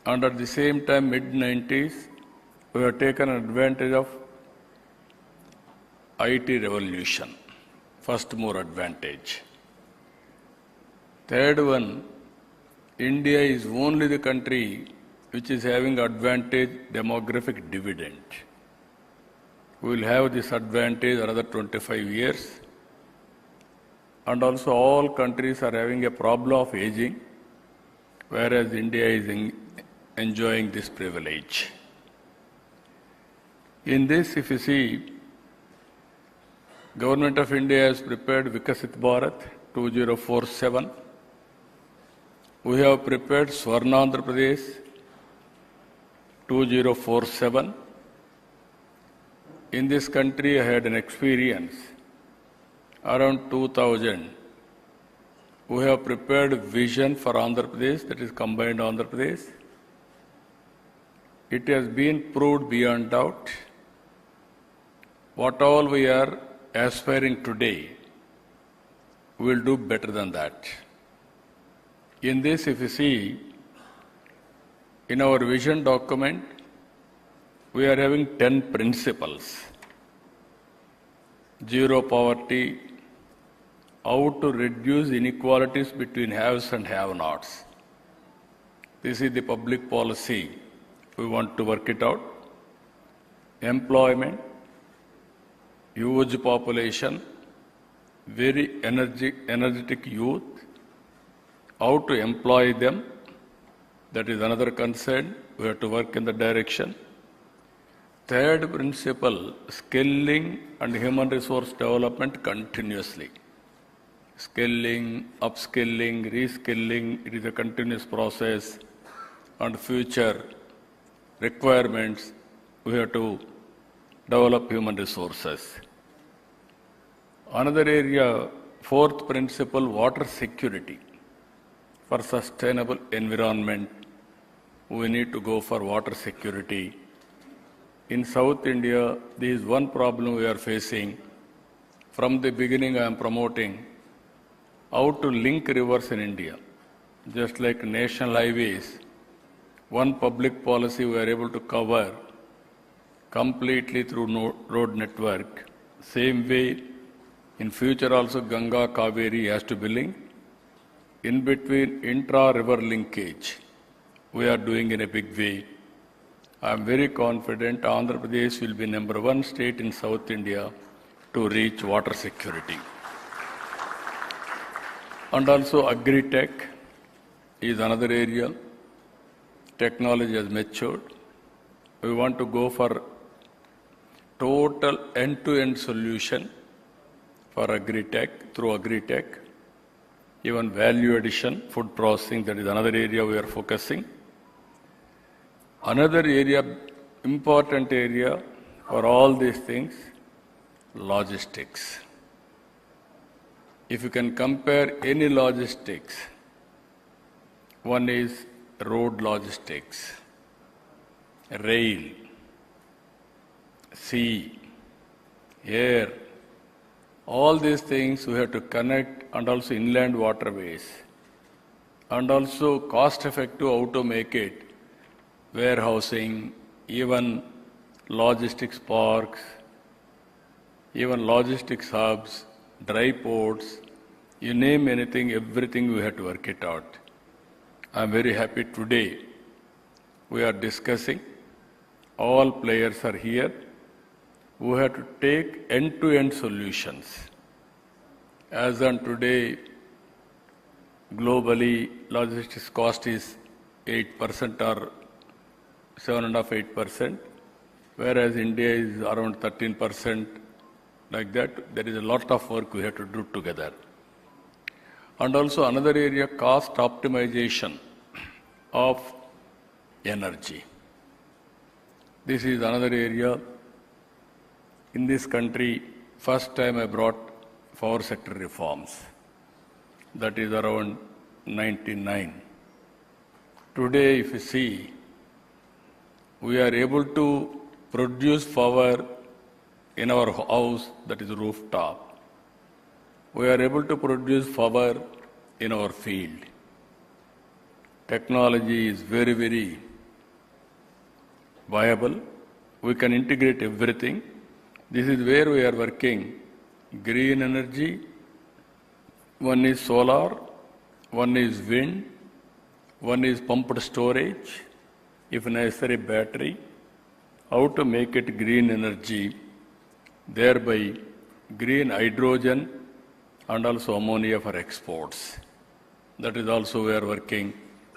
[SPEAKER 17] And at the same time, mid-90s, we have taken advantage of IT revolution. First more advantage. Third one, India is only the country which is having advantage demographic dividend. We will have this advantage another 25 years. And also all countries are having a problem of aging, whereas India is enjoying this privilege. In this, if you see, Government of India has prepared Vikasit Bharat 2047. We have prepared Swarna Andhra Pradesh 2047. In this country, I had an experience. Around 2000, we have prepared vision for Andhra Pradesh, that is combined Andhra Pradesh. It has been proved beyond doubt. What all we are aspiring today, we will do better than that. In this, if you see, in our vision document, we are having 10 principles. Zero poverty, how to reduce inequalities between haves and have-nots. This is the public policy. We want to work it out. Employment, huge population, very energetic youth, how to employ them, that is another concern. We have to work in the direction. Third principle, skilling and human resource development continuously. Skilling, upskilling, reskilling, it is a continuous process. And future requirements, we have to develop human resources. Another area, fourth principle, water security. For sustainable environment, we need to go for water security. In South India, there is one problem we are facing. From the beginning, I am promoting how to link rivers in India. Just like national highways, one public policy we are able to cover completely through road network. Same way, in future also Ganga, Kaveri has to be linked. In between intra-river linkage, we are doing in a big way. I am very confident Andhra Pradesh will be #1 state in South India to reach water security. And also agri-tech is another area. Technology has matured. We want to go for total end-to-end solution for agri-tech, through agri-tech. Even value addition, food processing, that is another area we are focusing. Another area, important area for all these things, logistics. If you can compare any logistics, one is road logistics, rail, sea, air, all these things we have to connect, and also inland waterways, and also cost-effective how to make it, warehousing, even logistics parks, even logistics hubs, dry ports, you name anything, everything we have to work it out. I am very happy today we are discussing, all players are here. We have to take end-to-end solutions. As on today, globally logistics cost is 8% or 7.5%, whereas India is around 13%. Like that, there is a lot of work we have to do together. And also another area, cost optimization of energy. This is another area. In this country, first time I brought power sector reforms. That is around 99. Today, if you see, we are able to produce power in our house, that is rooftop. We are able to produce power in our field. Technology is very, very viable. We can integrate everything. This is where we are working. Green energy, one is solar, one is wind, one is pumped storage, if necessary battery. How to make it green energy, thereby green hydrogen and also ammonia for exports. That is also we are working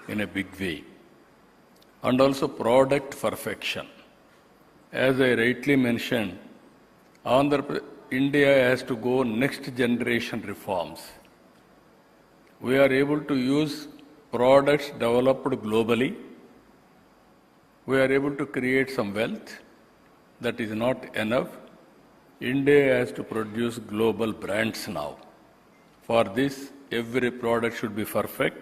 [SPEAKER 17] in a big way. And also product perfection. As I rightly mentioned, India has to go next generation reforms. We are able to use products developed globally. We are able to create some wealth. That is not enough. India has to produce global brands now. For this, every product should be perfect.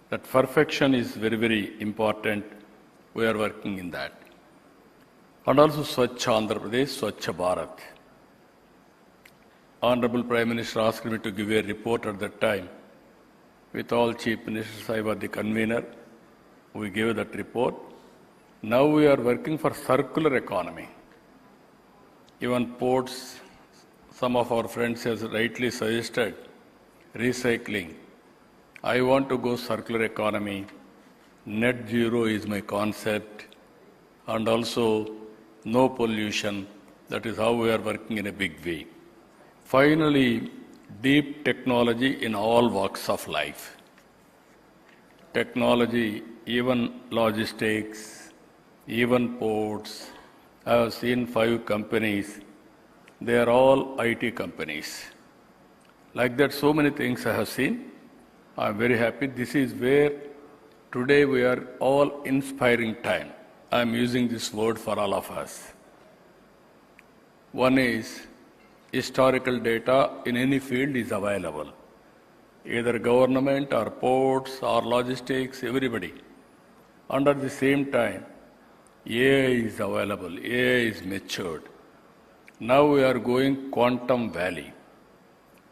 [SPEAKER 17] That perfection is very, very important. We are working in that. And also Swachh Andhra Pradesh, Swachh Bharat. Honorable Prime Minister asked me to give a report at that time. With all Chief Ministers, I was the convener. We gave that report. Now we are working for circular economy. Even ports, some of our friends have rightly suggested recycling. I want to go circular economy. Net zero is my concept. And also no pollution. That is how we are working in a big way. Finally, deep technology in all walks of life. Technology, even logistics, even ports. I have seen 5 companies. They are all IT companies. Like that, so many things I have seen. I am very happy. This is where today we are all inspiring time. I am using this word for all of us. One is historical data in any field is available. Either government or ports or logistics, everybody. And at the same time, AI is available, AI is matured. Now we are going quantum valley.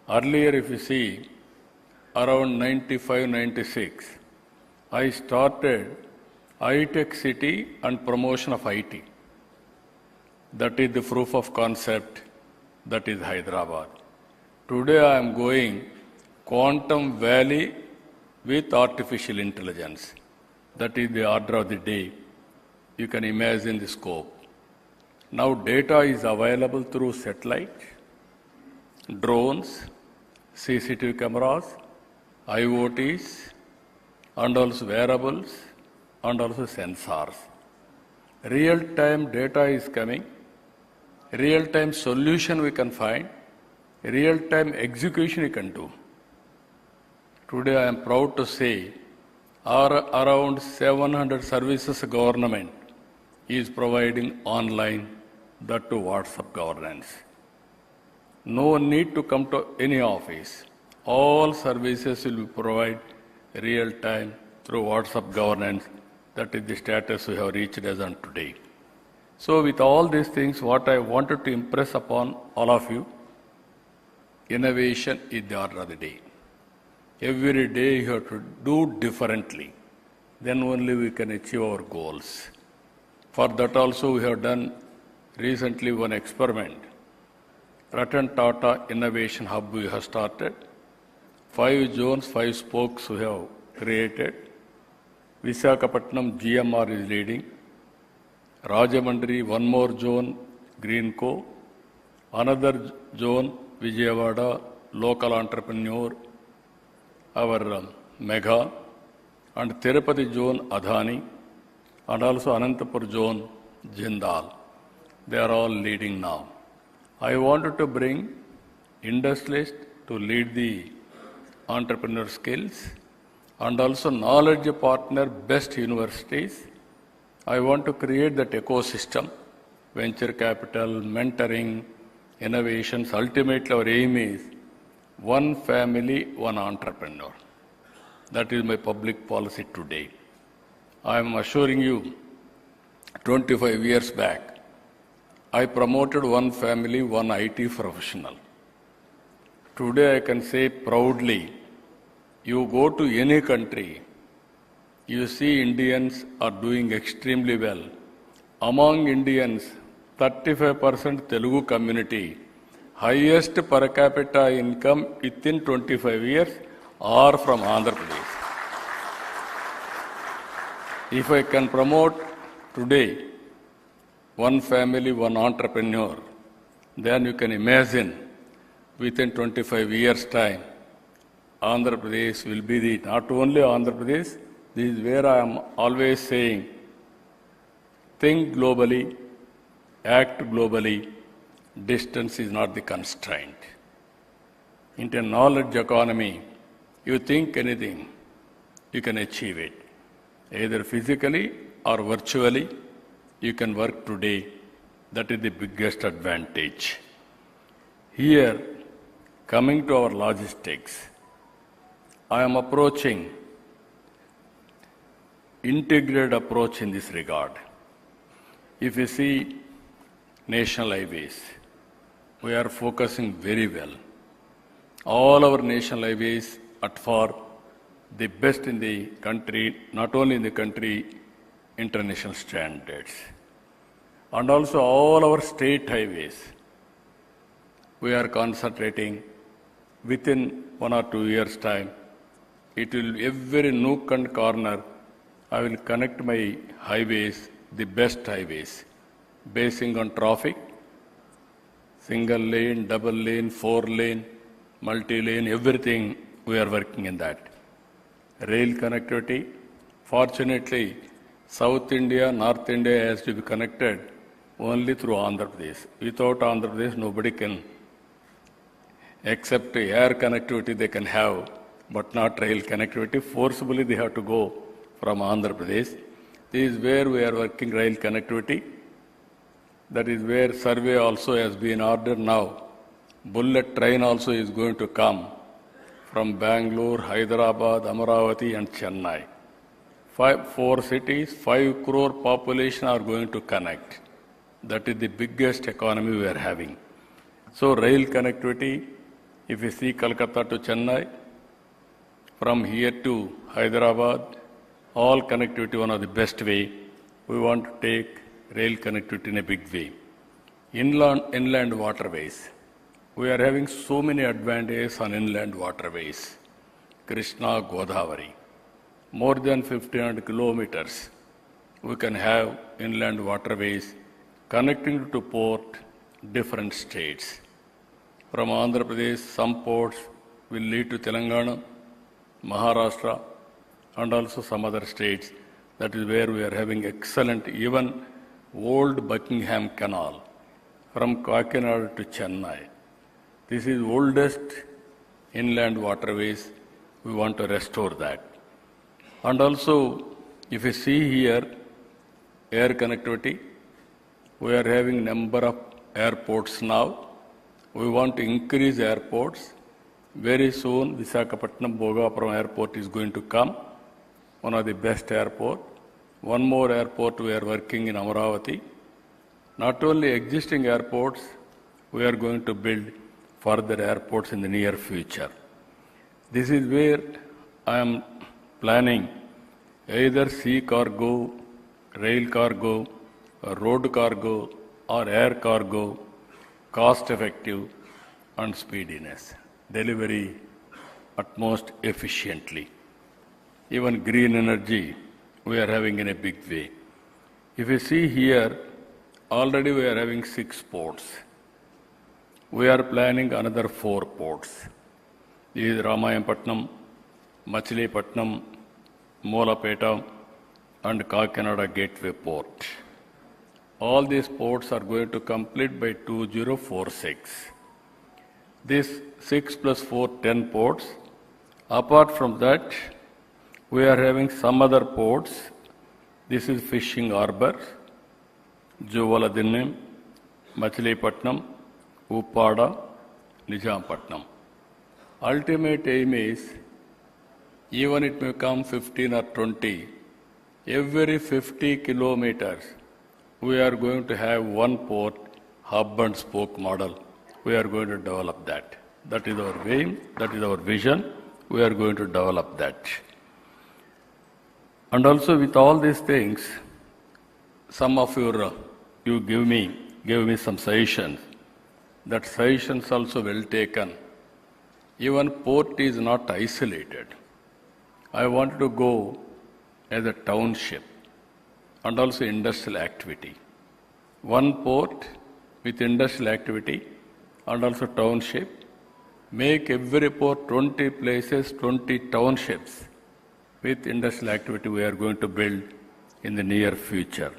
[SPEAKER 17] Earlier, if you see, around 95, 96, I started high-tech city and promotion of IT. That is the proof of concept, that is Hyderabad. Today I am going quantum valley with artificial intelligence. That is the order of the day. You can imagine the scope. Now data is available through satellite, drones, CCTV cameras, IoTs, and also wearables, and also sensors. Real-time data is coming. Real-time solution we can find. Real-time execution we can do. Today I am proud to say around 700 services government is providing online, that to WhatsApp governance. No need to come to any office. All services will be provided real time through WhatsApp governance. That is the status we have reached as on today. So with all these things, what I wanted to impress upon all of you, innovation is the order of the day. Every day you have to do differently. Then only we can achieve our goals. For that also we have done recently one experiment. Ratan Tata Innovation Hub we have started. 5 zones, 5 spokes we have created. Visakhapatnam GMR is leading. Rajamandri, one more zone, Greenco. Another zone, Vijayawada, local entrepreneur. our Megha, and Tirupati zone Adani, and also Anantapur zone Jindal. They are all leading now. I wanted to bring industrialists to lead the entrepreneur skills and also knowledge partner best universities. I want to create that ecosystem, venture capital, mentoring, innovations. Ultimately, our aim is one family, one entrepreneur. That is my public policy today. I am assuring you, 25 years back, I promoted one family, one IT professional. Today I can say proudly, you go to any country, you see Indians are doing extremely well. Among Indians, 35% Telugu community, highest per capita income within 25 years are from Andhra Pradesh. If I can promote today one family, one entrepreneur, then you can imagine within 25 years' time, Andhra Pradesh will be the, not only Andhra Pradesh, this is where I am always saying, think globally, act globally, distance is not the constraint. In a knowledge economy, you think anything, you can achieve it. Either physically or virtually, you can work today. That is the biggest advantage. Here, coming to our logistics, I am approaching integrated approach in this regard. If you see national highways, we are focusing very well. All our national highways at far the best in the country, not only in the country, international standards. And also all our state highways, we are concentrating within 1 or 2 years' time. It will, every nook and corner, I will connect my highways, the best highways, basing on traffic, single lane, double lane, 4 lane, multi-lane, everything we are working in that. Rail connectivity, fortunately, South India, North India has to be connected only through Andhra Pradesh. Without Andhra Pradesh, nobody can, except air connectivity they can have, but not rail connectivity. Forcibly they have to go from Andhra Pradesh. This is where we are working rail connectivity. That is where survey also has been ordered now. Bullet train also is going to come from Bangalore, Hyderabad, Amaravati and Chennai. 4 cities, 5 crore population are going to connect. That is the biggest economy we are having. So rail connectivity, if you see Kolkata to Chennai, from here to Hyderabad, all connectivity one of the best way. We want to take rail connectivity in a big way. Inland waterways. We are having so many advantages on inland waterways. Krishna, Godavari. More than 1,500 kilometers. We can have inland waterways connecting to port, different states. From Andhra Pradesh, some ports will lead to Telangana, Maharashtra, and also some other states. That is where we are having excellent, even old Buckingham Canal from Kakinada to Chennai. This is oldest inland waterways. We want to restore that. And also, if you see here, air connectivity, we are having number of airports now. We want to increase airports. Very soon, Visakhapatnam Bhogapuram airport is going to come, one of the best airport. One more airport we are working in Amaravati. Not only existing airports, we are going to build further airports in the near future. This is where I am planning either sea cargo, rail cargo, road cargo, or air cargo, cost effective and speediness, delivery at most efficiently. Even green energy, we are having in a big way. If you see here, already we are having 6 ports. We are planning another 4 ports. This is Ramayapatnam, Machilipatnam, Molapeta, and Kakinada Gateway Port. All these ports are going to complete by 2046. This 6 plus 4, 10 ports. Apart from that, we are having some other ports. This is Fishing Harbour, Juvaladinnem, Machilipatnam, Uppada, Nijampatnam. Ultimate aim is, even it may come 15 or 20, every 50 kilometers, we are going to have one port, hub and spoke model. We are going to develop that. That is our aim, that is our vision. We are going to develop that. And also with all these things, some of you gave me some suggestions. That suggestions also well taken. Even port is not isolated. I want to go as a township and also industrial activity. One port with industrial activity and also township. Make every port 20 places, 20 townships with industrial activity we are going to build in the near future.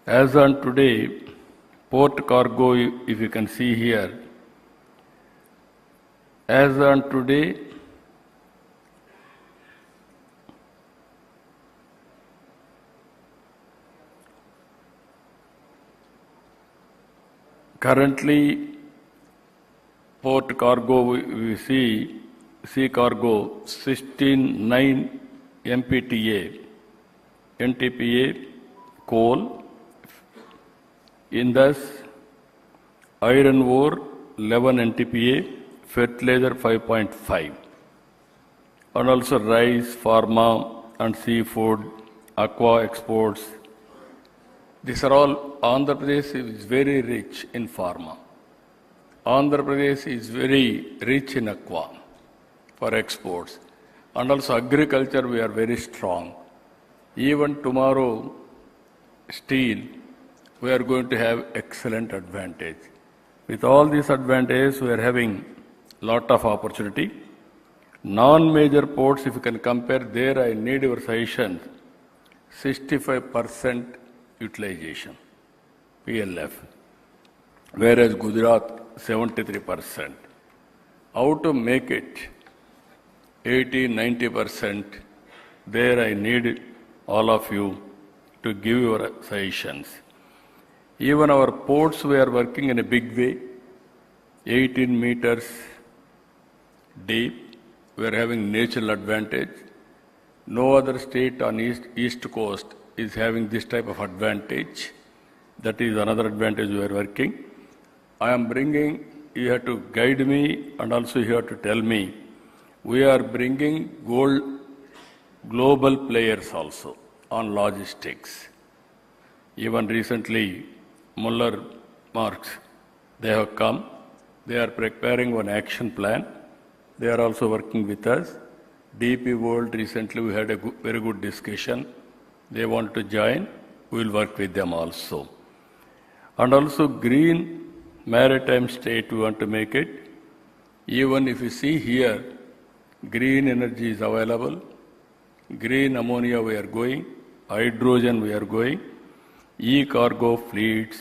[SPEAKER 17] As on today, port cargo, if you can see here, as on today, currently, port cargo, we see sea cargo 16.9 MPTA, NTPA, coal, Indus, iron ore 11 NTPA, fertilizer 5.5, and also rice, pharma, and seafood, aqua exports. These are all, Andhra Pradesh is very rich in pharma. Andhra Pradesh is very rich in aqua for exports. And also agriculture, we are very strong. Even tomorrow, steel, we are going to have excellent advantage. With all these advantages, we are having lot of opportunity. Non-major ports, if you can compare there, I need your suggestion, 65% utilization, PLF, whereas Gujarat, 73%. How to make it 80-90%, there I need all of you to give your suggestions. Even our ports, we are working in a big way, 18 meters deep. We are having natural advantage. No other state on east coast is having this type of advantage. That is another advantage we are working. I am bringing, you have to guide me and also you have to tell me, we are bringing global players also on logistics. Even recently, Muller Marx, they have come. They are preparing one action plan. They are also working with us. DP World, recently we had a very good discussion. They want to join. We will work with them also. And also green maritime state, we want to make it. Even if you see here, green energy is available. Green ammonia we are going. Hydrogen we are going. E-cargo fleets.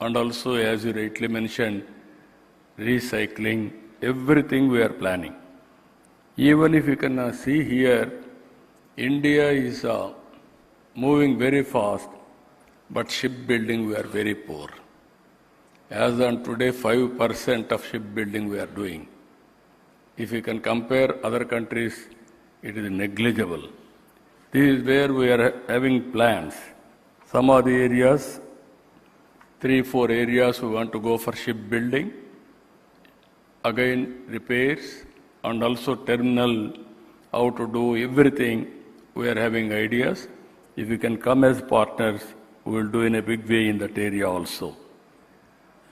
[SPEAKER 17] And also, as you rightly mentioned, recycling, everything we are planning. Even if you can see here, India is moving very fast, but shipbuilding we are very poor. As on today, 5% of shipbuilding we are doing. If you can compare other countries, it is negligible. This is where we are having plans. Some of the areas, 3-4 areas we want to go for shipbuilding. Again, repairs and also terminal, how to do everything. We are having ideas. If you can come as partners, we will do in a big way in that area also.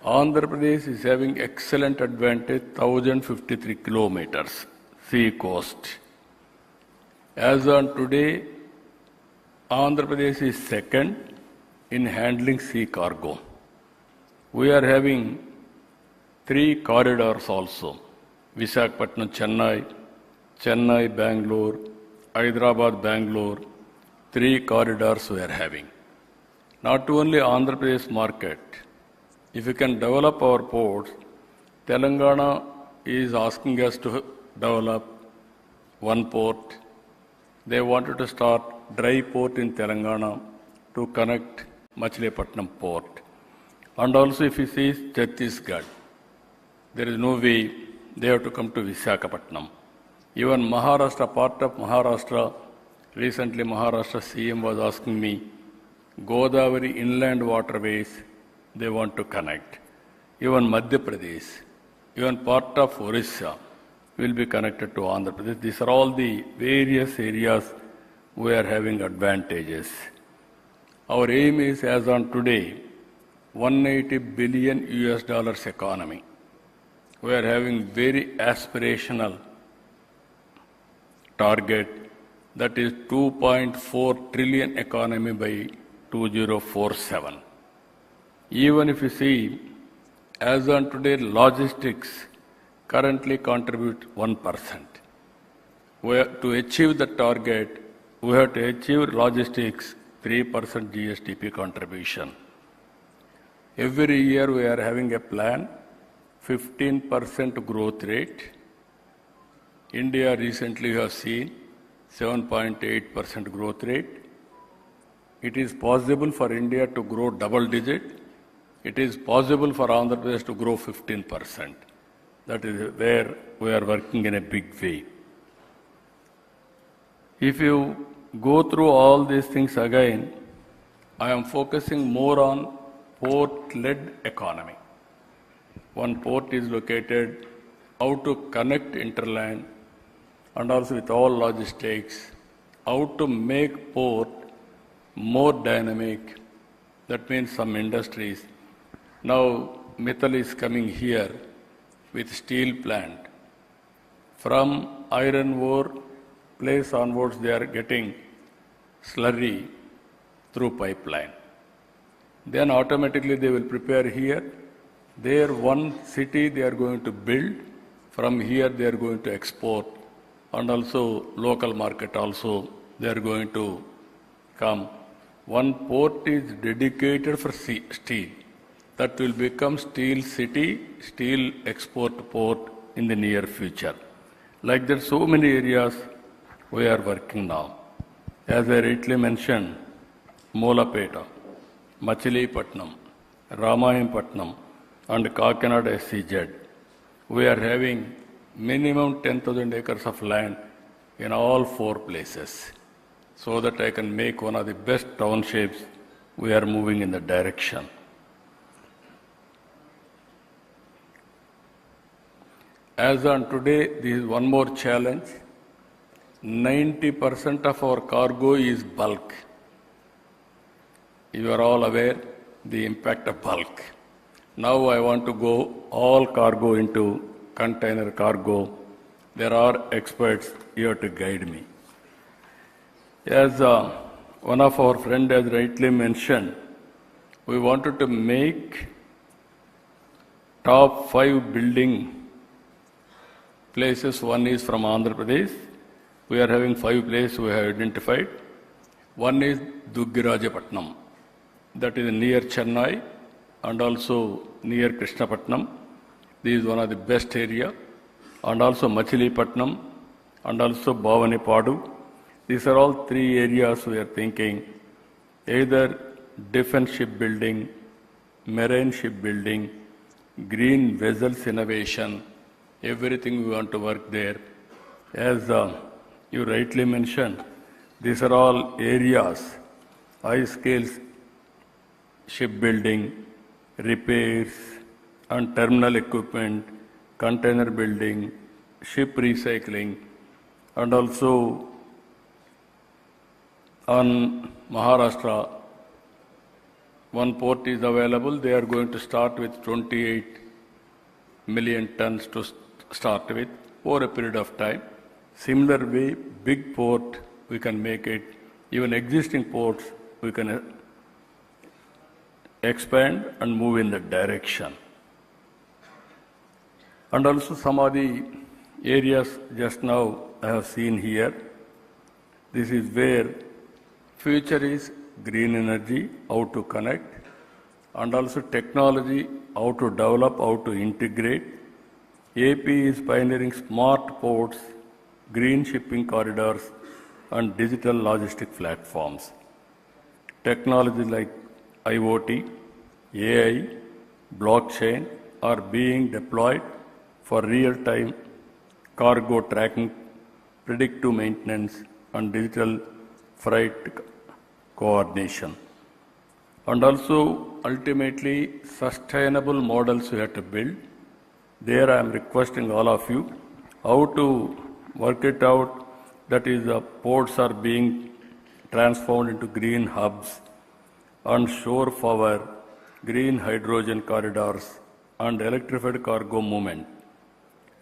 [SPEAKER 17] Andhra Pradesh is having excellent advantage, 1,053 kilometers sea coast. As on today, Andhra Pradesh is second in handling sea cargo. We are having 3 corridors also, Visakhapatnam, Chennai, Chennai, Bangalore, Hyderabad, Bangalore, 3 corridors we are having. Not only Andhra Pradesh market, if we can develop our ports, Telangana is asking us to develop one port. They wanted to start dry port in Telangana to connect Machilipatnam port. And also if you see Chhattisgarh, there is no way they have to come to Visakhapatnam. Even Maharashtra, part of Maharashtra, recently Maharashtra CM was asking me, Godavari inland waterways, they want to connect. Even Madhya Pradesh, even part of Orissa will be connected to Andhra Pradesh. These are all the various areas we are having advantages. Our aim is, as on today, $180 billion economy. We are having very aspirational target, that is 2.4 trillion economy by 2047. Even if you see, as on today, logistics currently contribute 1%. To achieve the target, we have to achieve logistics 3% GSDP contribution. Every year we are having a plan, 15% growth rate. India recently has seen 7.8% growth rate. It is possible for India to grow double digit. It is possible for Andhra Pradesh to grow 15%. That is where we are working in a big way. If you go through all these things again, I am focusing more on port-led economy. One port is located, how to connect interland, and also with all logistics, how to make port more dynamic. That means some industries. Now, Mittal is coming here with steel plant. From iron ore place onwards, they are getting slurry through pipeline. Then automatically they will prepare here. There one city they are going to build. From here they are going to export. And also local market also they are going to come. One port is dedicated for steel. That will become steel city, steel export port in the near future. Like that, so many areas we are working now. As I rightly mentioned, Molapeta, Machilipatnam, Ramayapatnam, and Kakinada SEZ, we are having minimum 10,000 acres of land in all 4 places, so that I can make one of the best townships. We are moving in the direction. As on today, this is one more challenge. 90% of our cargo is bulk. You are all aware the impact of bulk. Now I want to go all cargo into container cargo. There are experts here to guide me. As one of our friends has rightly mentioned, we wanted to make top 5 building places. One is from Andhra Pradesh. We are having 5 places we have identified. One is Duggirajapatnam, that is near Chennai and also near Krishnapatnam. This is one of the best area. And also Machilipatnam and also Bhavanipadu. These are all 3 areas we are thinking. Either defense shipbuilding, marine shipbuilding, green vessels innovation, everything we want to work there. As you rightly mentioned, these are all areas, high-scale shipbuilding, repairs, and terminal equipment, container building, ship recycling, and also on Maharashtra, one port is available. They are going to start with 28 million tons to start with over a period of time. Similar way, big port, we can make it. Even existing ports, we can expand and move in that direction. And also some of the areas just now I have seen here. This is where future is green energy, how to connect, and also technology, how to develop, how to integrate. AP is pioneering smart ports, green shipping corridors, and digital logistic platforms. Technologies like IoT, AI, blockchain are being deployed for real-time cargo tracking, predictive maintenance, and digital freight coordination. And also, ultimately, sustainable models we have to build. There I am requesting all of you how to work it out. That is, the ports are being transformed into green hubs, and shore power, green hydrogen corridors, and electrified cargo movement.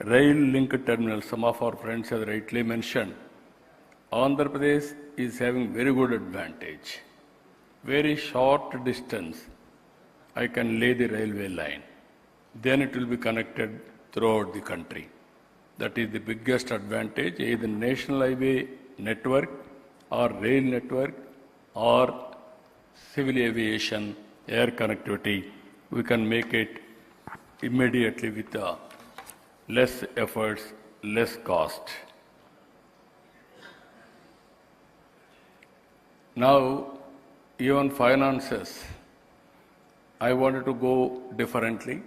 [SPEAKER 17] Rail link terminals, some of our friends have rightly mentioned. Andhra Pradesh is having very good advantage. Very short distance, I can lay the railway line. Then it will be connected throughout the country. That is the biggest advantage, either national highway network or rail network or civil aviation, air connectivity. We can make it immediately with less efforts, less cost. Now, even finances, I wanted to go differently.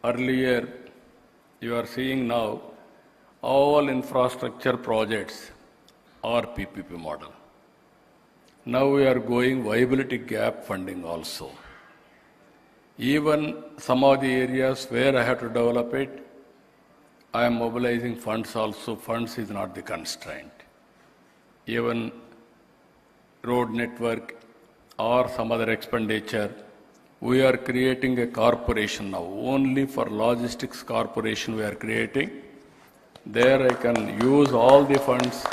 [SPEAKER 17] Earlier, you are seeing now, all infrastructure projects are PPP model. Now we are going viability gap funding also. Even some of the areas where I have to develop it, I am mobilizing funds also. Funds is not the constraint. Even road network or some other expenditure, we are creating a corporation now. Only for logistics corporation we are creating. There I can use all the funds,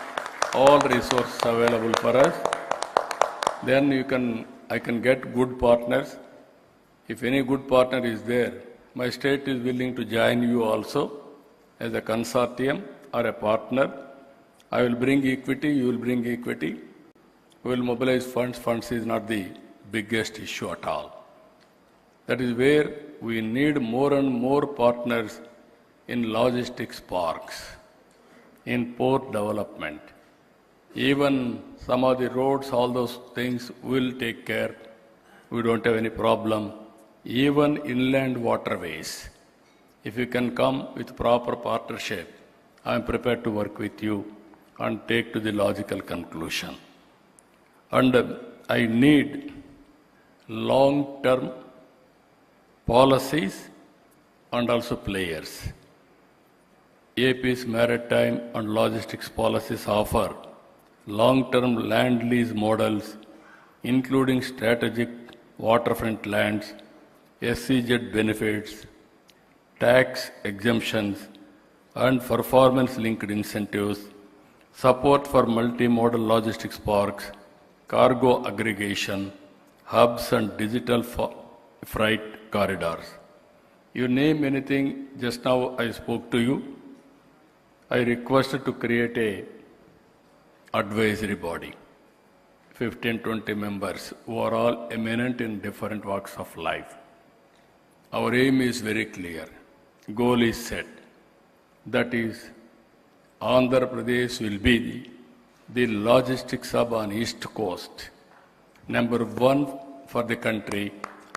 [SPEAKER 17] all resources available for us. Then I can get good partners. If any good partner is there, my state is willing to join you also as a consortium or a partner. I will bring equity, you will bring equity. We will mobilize funds. Funds is not the biggest issue at all. That is where we need more and more partners in logistics parks, in port development. Even some of the roads, all those things will take care. We don't have any problem. Even inland waterways, if you can come with proper partnership, I am prepared to work with you and take to the logical conclusion. And I need long-term policies and also players. AP's maritime and logistics policies offer long-term land lease models, including strategic waterfront lands, SEZ benefits, tax exemptions, and performance-linked incentives, support for multimodal logistics parks, cargo aggregation, hubs, and digital freight corridors. You name anything, just now I spoke to you. I requested to create a advisory body, 15-20 members who are all eminent in different walks of life. Our aim is very clear. Goal is set. That is, Andhra Pradesh will be the logistics hub on East Coast. Number one for the country.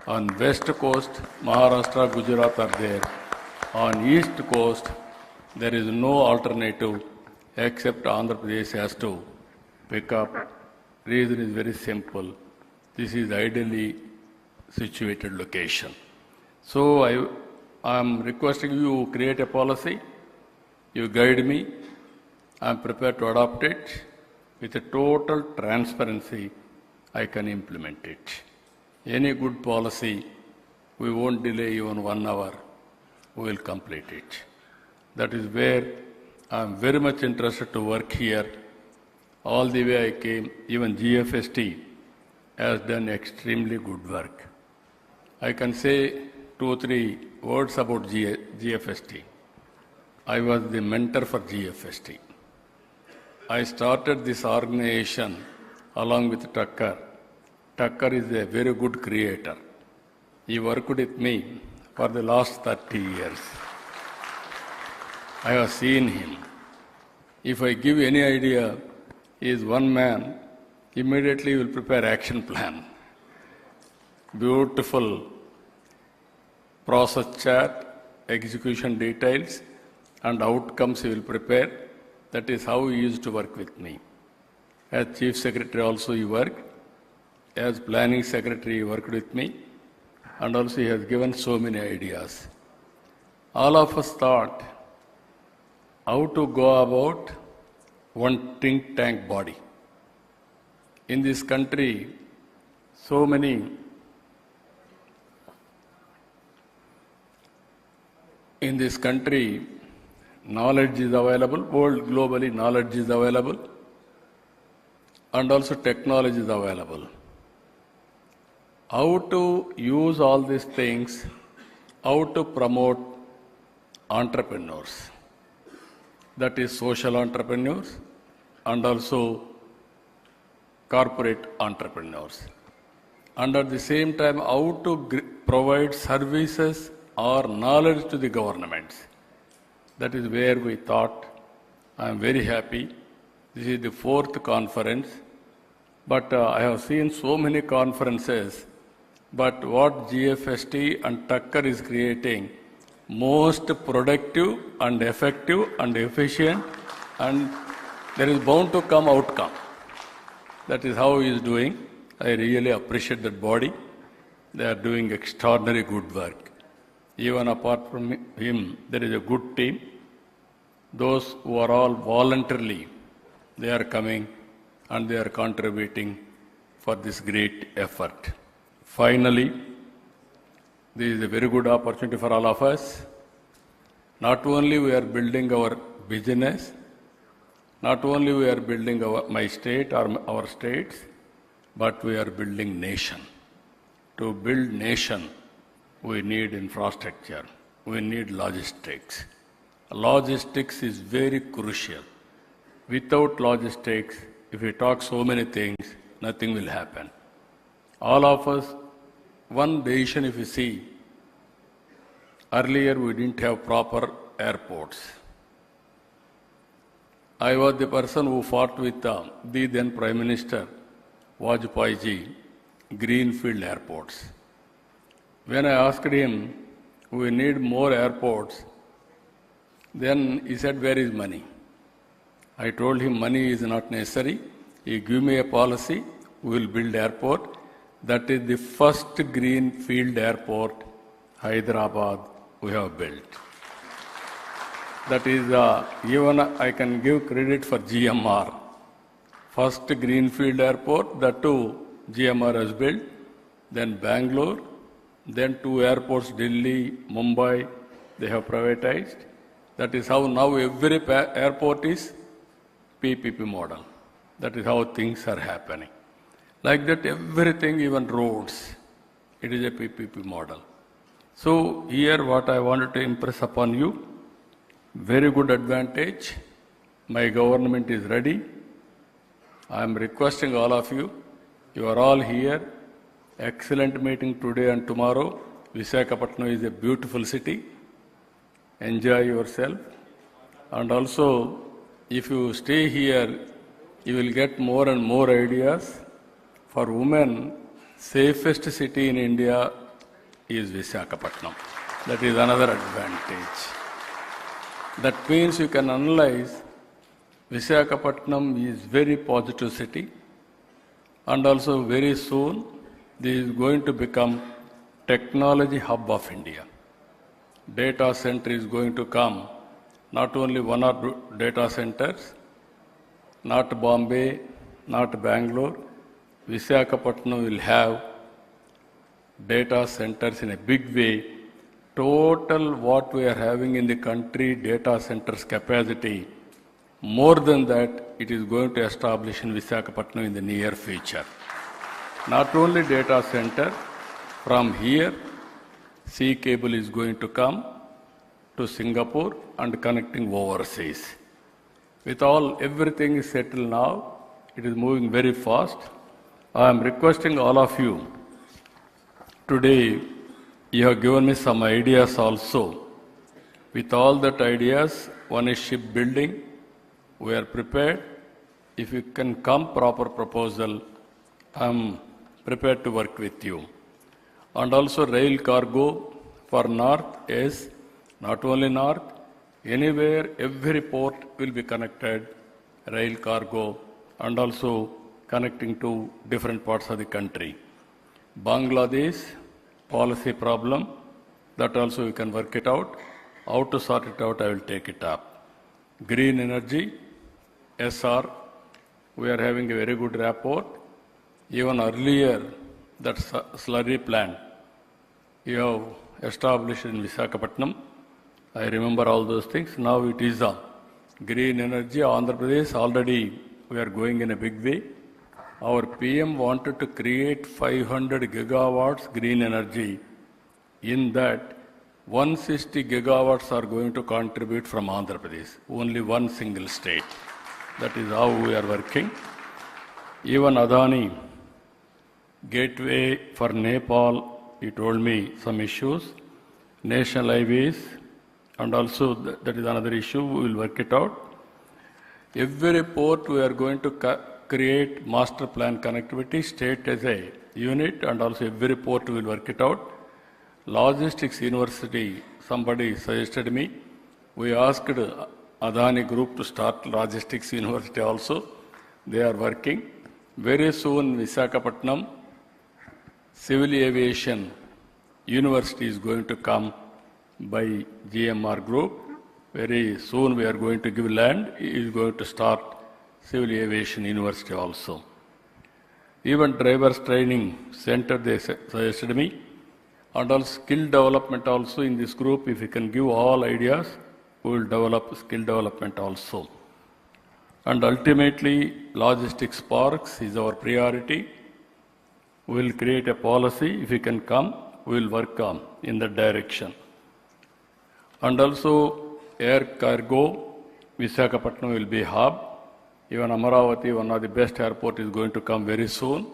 [SPEAKER 17] On West Coast, Maharashtra, Gujarat are there. On East Coast, there is no alternative except Andhra Pradesh has to pick up. Reason is very simple. This is ideally situated location. So I am requesting you create a policy. You guide me. I am prepared to adopt it. With a total transparency, I can implement it. Any good policy, we won't delay even 1 hour. We will complete it. That is where I am very much interested to work here. All the way I came, even GFST has done extremely good work. I can say 2 or 3 words about GFST. I was the mentor for GFST. I started this organization along with Tucker. Tucker is a very good creator. He worked with me for the last 30 years. I have seen him. If I give any idea, he is one man, immediately he will prepare action plan. Beautiful process chart, execution details, and outcomes he will prepare. That is how he used to work with me. As Chief Secretary also he worked. As Planning Secretary he worked with me. And also he has given so many ideas. All of us thought how to go about one think tank body. In this country, so many knowledge is available, world globally knowledge is available, and also technology is available. How to use all these things, how to promote entrepreneurs, that is social entrepreneurs and also corporate entrepreneurs. And at the same time, how to provide services or knowledge to the governments. That is where we thought, I am very happy. This is the 4th conference, but I have seen so many conferences, but what GFST and Tucker is creating, most productive and effective and efficient, and there is bound to come outcome. That is how he is doing. I really appreciate that body. They are doing extraordinary good work. Even apart from him, there is a good team. Those who are all voluntarily, they are coming and they are contributing for this great effort. Finally, this is a very good opportunity for all of us. Not only we are building our business, not only we are building my state or our states, but we are building nation. To build nation, we need infrastructure, we need logistics. Logistics is very crucial. Without logistics, if we talk so many things, nothing will happen. All of us, one decision if you see, earlier we didn't have proper airports. I was the person who fought with the then Prime Minister, Vajpayee ji, greenfield airports. When I asked him, we need more airports, then he said, where is money? I told him money is not necessary. He gave me a policy, we will build airport. That is the first greenfield airport, Hyderabad, we have built. That is, even I can give credit for GMR. First greenfield airport, that too GMR has built. Then Bangalore, then 2 airports, Delhi, Mumbai, they have privatized. That is how now every airport is PPP model. That is how things are happening. Like that, everything, even roads, it is a PPP model. So here what I wanted to impress upon you, very good advantage. My government is ready. I am requesting all of you, you are all here. Excellent meeting today and tomorrow. Visakhapatnam is a beautiful city. Enjoy yourself. And also, if you stay here, you will get more and more ideas. For women, safest city in India is Visakhapatnam. That is another advantage. That means you can analyze Visakhapatnam is very positive city, and also very soon this is going to become technology hub of India. Data center is going to come, not only 1 or 2 data centers, not Bombay, not Bangalore. Visakhapatnam will have data centers in a big way. Total what we are having in the country, data centers capacity, more than that, it is going to establish in Visakhapatnam in the near future. Not only data center, from here, sea cable is going to come, to Singapore and connecting overseas. With everything is settled now, it is moving very fast. I am requesting all of you, today you have given me some ideas also. With all that ideas, one is shipbuilding. We are prepared. If you can come proper proposal, I am prepared to work with you. And also rail cargo for north, yes, not only north, anywhere, every port will be connected, rail cargo, and also connecting to different parts of the country. Bangladesh, policy problem, that also we can work it out. How to sort it out, I will take it up. Green energy, SR, we are having a very good rapport. Even earlier, that slurry plant you have established in Visakhapatnam. I remember all those things. Now it is green energy. Andhra Pradesh, already we are going in a big way. Our PM wanted to create 500 gigawatts green energy. In that, 160 gigawatts are going to contribute from Andhra Pradesh, only one single state. That is how we are working. Even Adani, gateway for Nepal, he told me some issues. National highways, and also that is another issue, we will work it out. Every port we are going to create master plan connectivity, state as a unit, and also every port we will work it out. Logistics University, somebody suggested me. We asked Adani Group to start Logistics University also. They are working. Very soon, Visakhapatnam Civil Aviation University is going to come by GMR Group. Very soon we are going to give land. He is going to start Civil Aviation University also. Even drivers training center, they suggested me. And also skill development also in this group, if you can give all ideas, we will develop skill development also. And ultimately, logistics parks is our priority. We will create a policy. If you can come, we will work on in that direction. And also air cargo, Visakhapatnam will be hub. Even Amaravati, one of the best airport, is going to come very soon.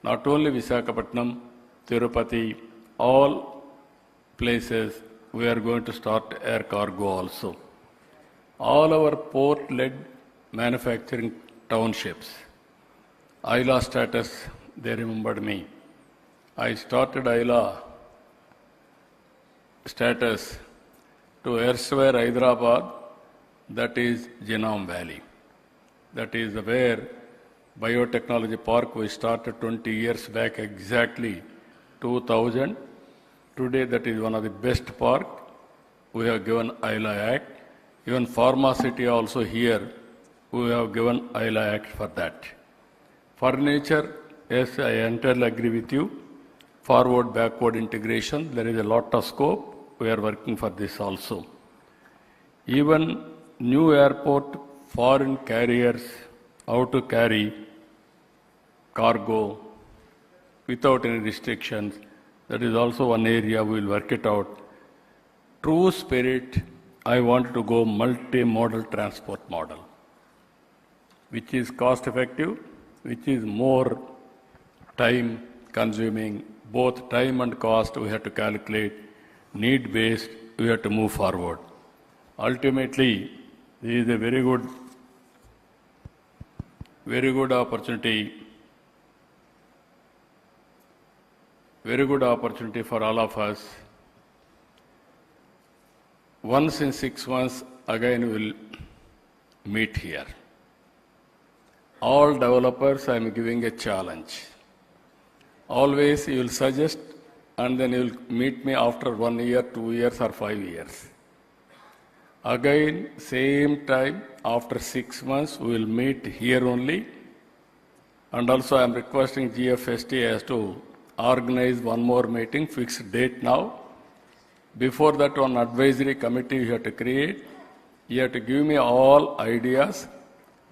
[SPEAKER 17] Not only Visakhapatnam, Tirupati, all places we are going to start air cargo also. All our port-led manufacturing townships. ILA status, they remembered me. I started ILA status to erstwhile Hyderabad, that is Genome Valley. That is where biotechnology park we started 20 years back, exactly 2000. Today that is one of the best park. We have given ILA Act. Even Pharma City also here, we have given ILA Act for that. Furniture, yes, I entirely agree with you. Forward, backward integration, there is a lot of scope. We are working for this also. Even new airport, foreign carriers, how to carry cargo without any restrictions. That is also one area we will work it out. True spirit, I want to go multi-modal transport model, which is cost effective, which is more time consuming, both time and cost we have to calculate, need based, we have to move forward. Ultimately, this is a very good opportunity for all of us. Once in 6 months, again we will meet here. All developers, I am giving a challenge. Always you will suggest and then you will meet me after 1 year, 2 years or 5 years. Again, same time, after 6 months, we will meet here only. And also I am requesting GFST as to organize one more meeting, fixed date now. Before that, one advisory committee you have to create. You have to give me all ideas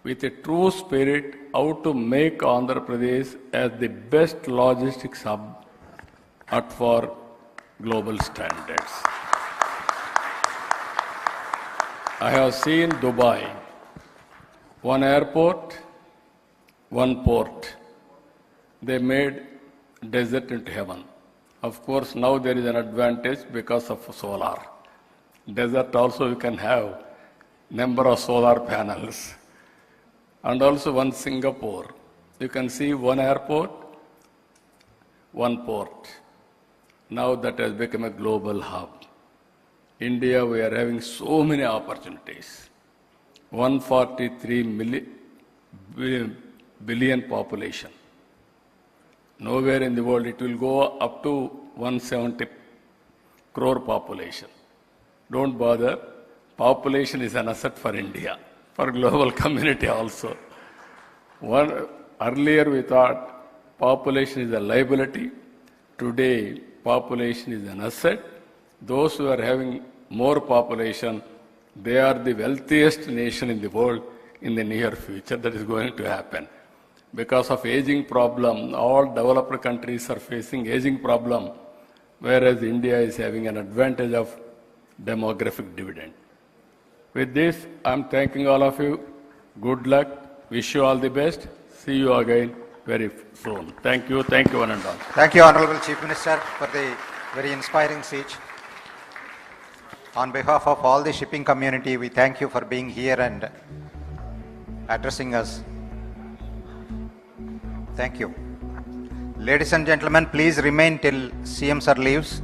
[SPEAKER 17] with a true spirit how to make Andhra Pradesh as the best logistics hub at for global standards. I have seen Dubai, one airport, one port. They made desert into heaven. Of course, now there is an advantage because of solar. Desert also you can have number of solar panels. And also one Singapore. You can see one airport, one port. Now that has become a global hub. India, we are having so many opportunities. 143 billion population. Nowhere in the world it will go up to 170 crore population. Don't bother. Population is an asset for India, for global community also. Earlier we thought population is a liability. Today, population is an asset. Those who are having more population, they are the wealthiest nation in the world in the near future. That is going to happen. Because of aging problem, all developed countries are facing aging problem, whereas India is having an advantage of demographic dividend. With this, I'm thanking all of you. Good luck. Wish you all the best. See you again very soon. Thank you, one and all.
[SPEAKER 1] Thank you, Honorable Chief Minister, for the very inspiring speech. On behalf of all the shipping community, we thank you for being here and addressing us. Thank you. Ladies and gentlemen, please remain till CM sir leaves.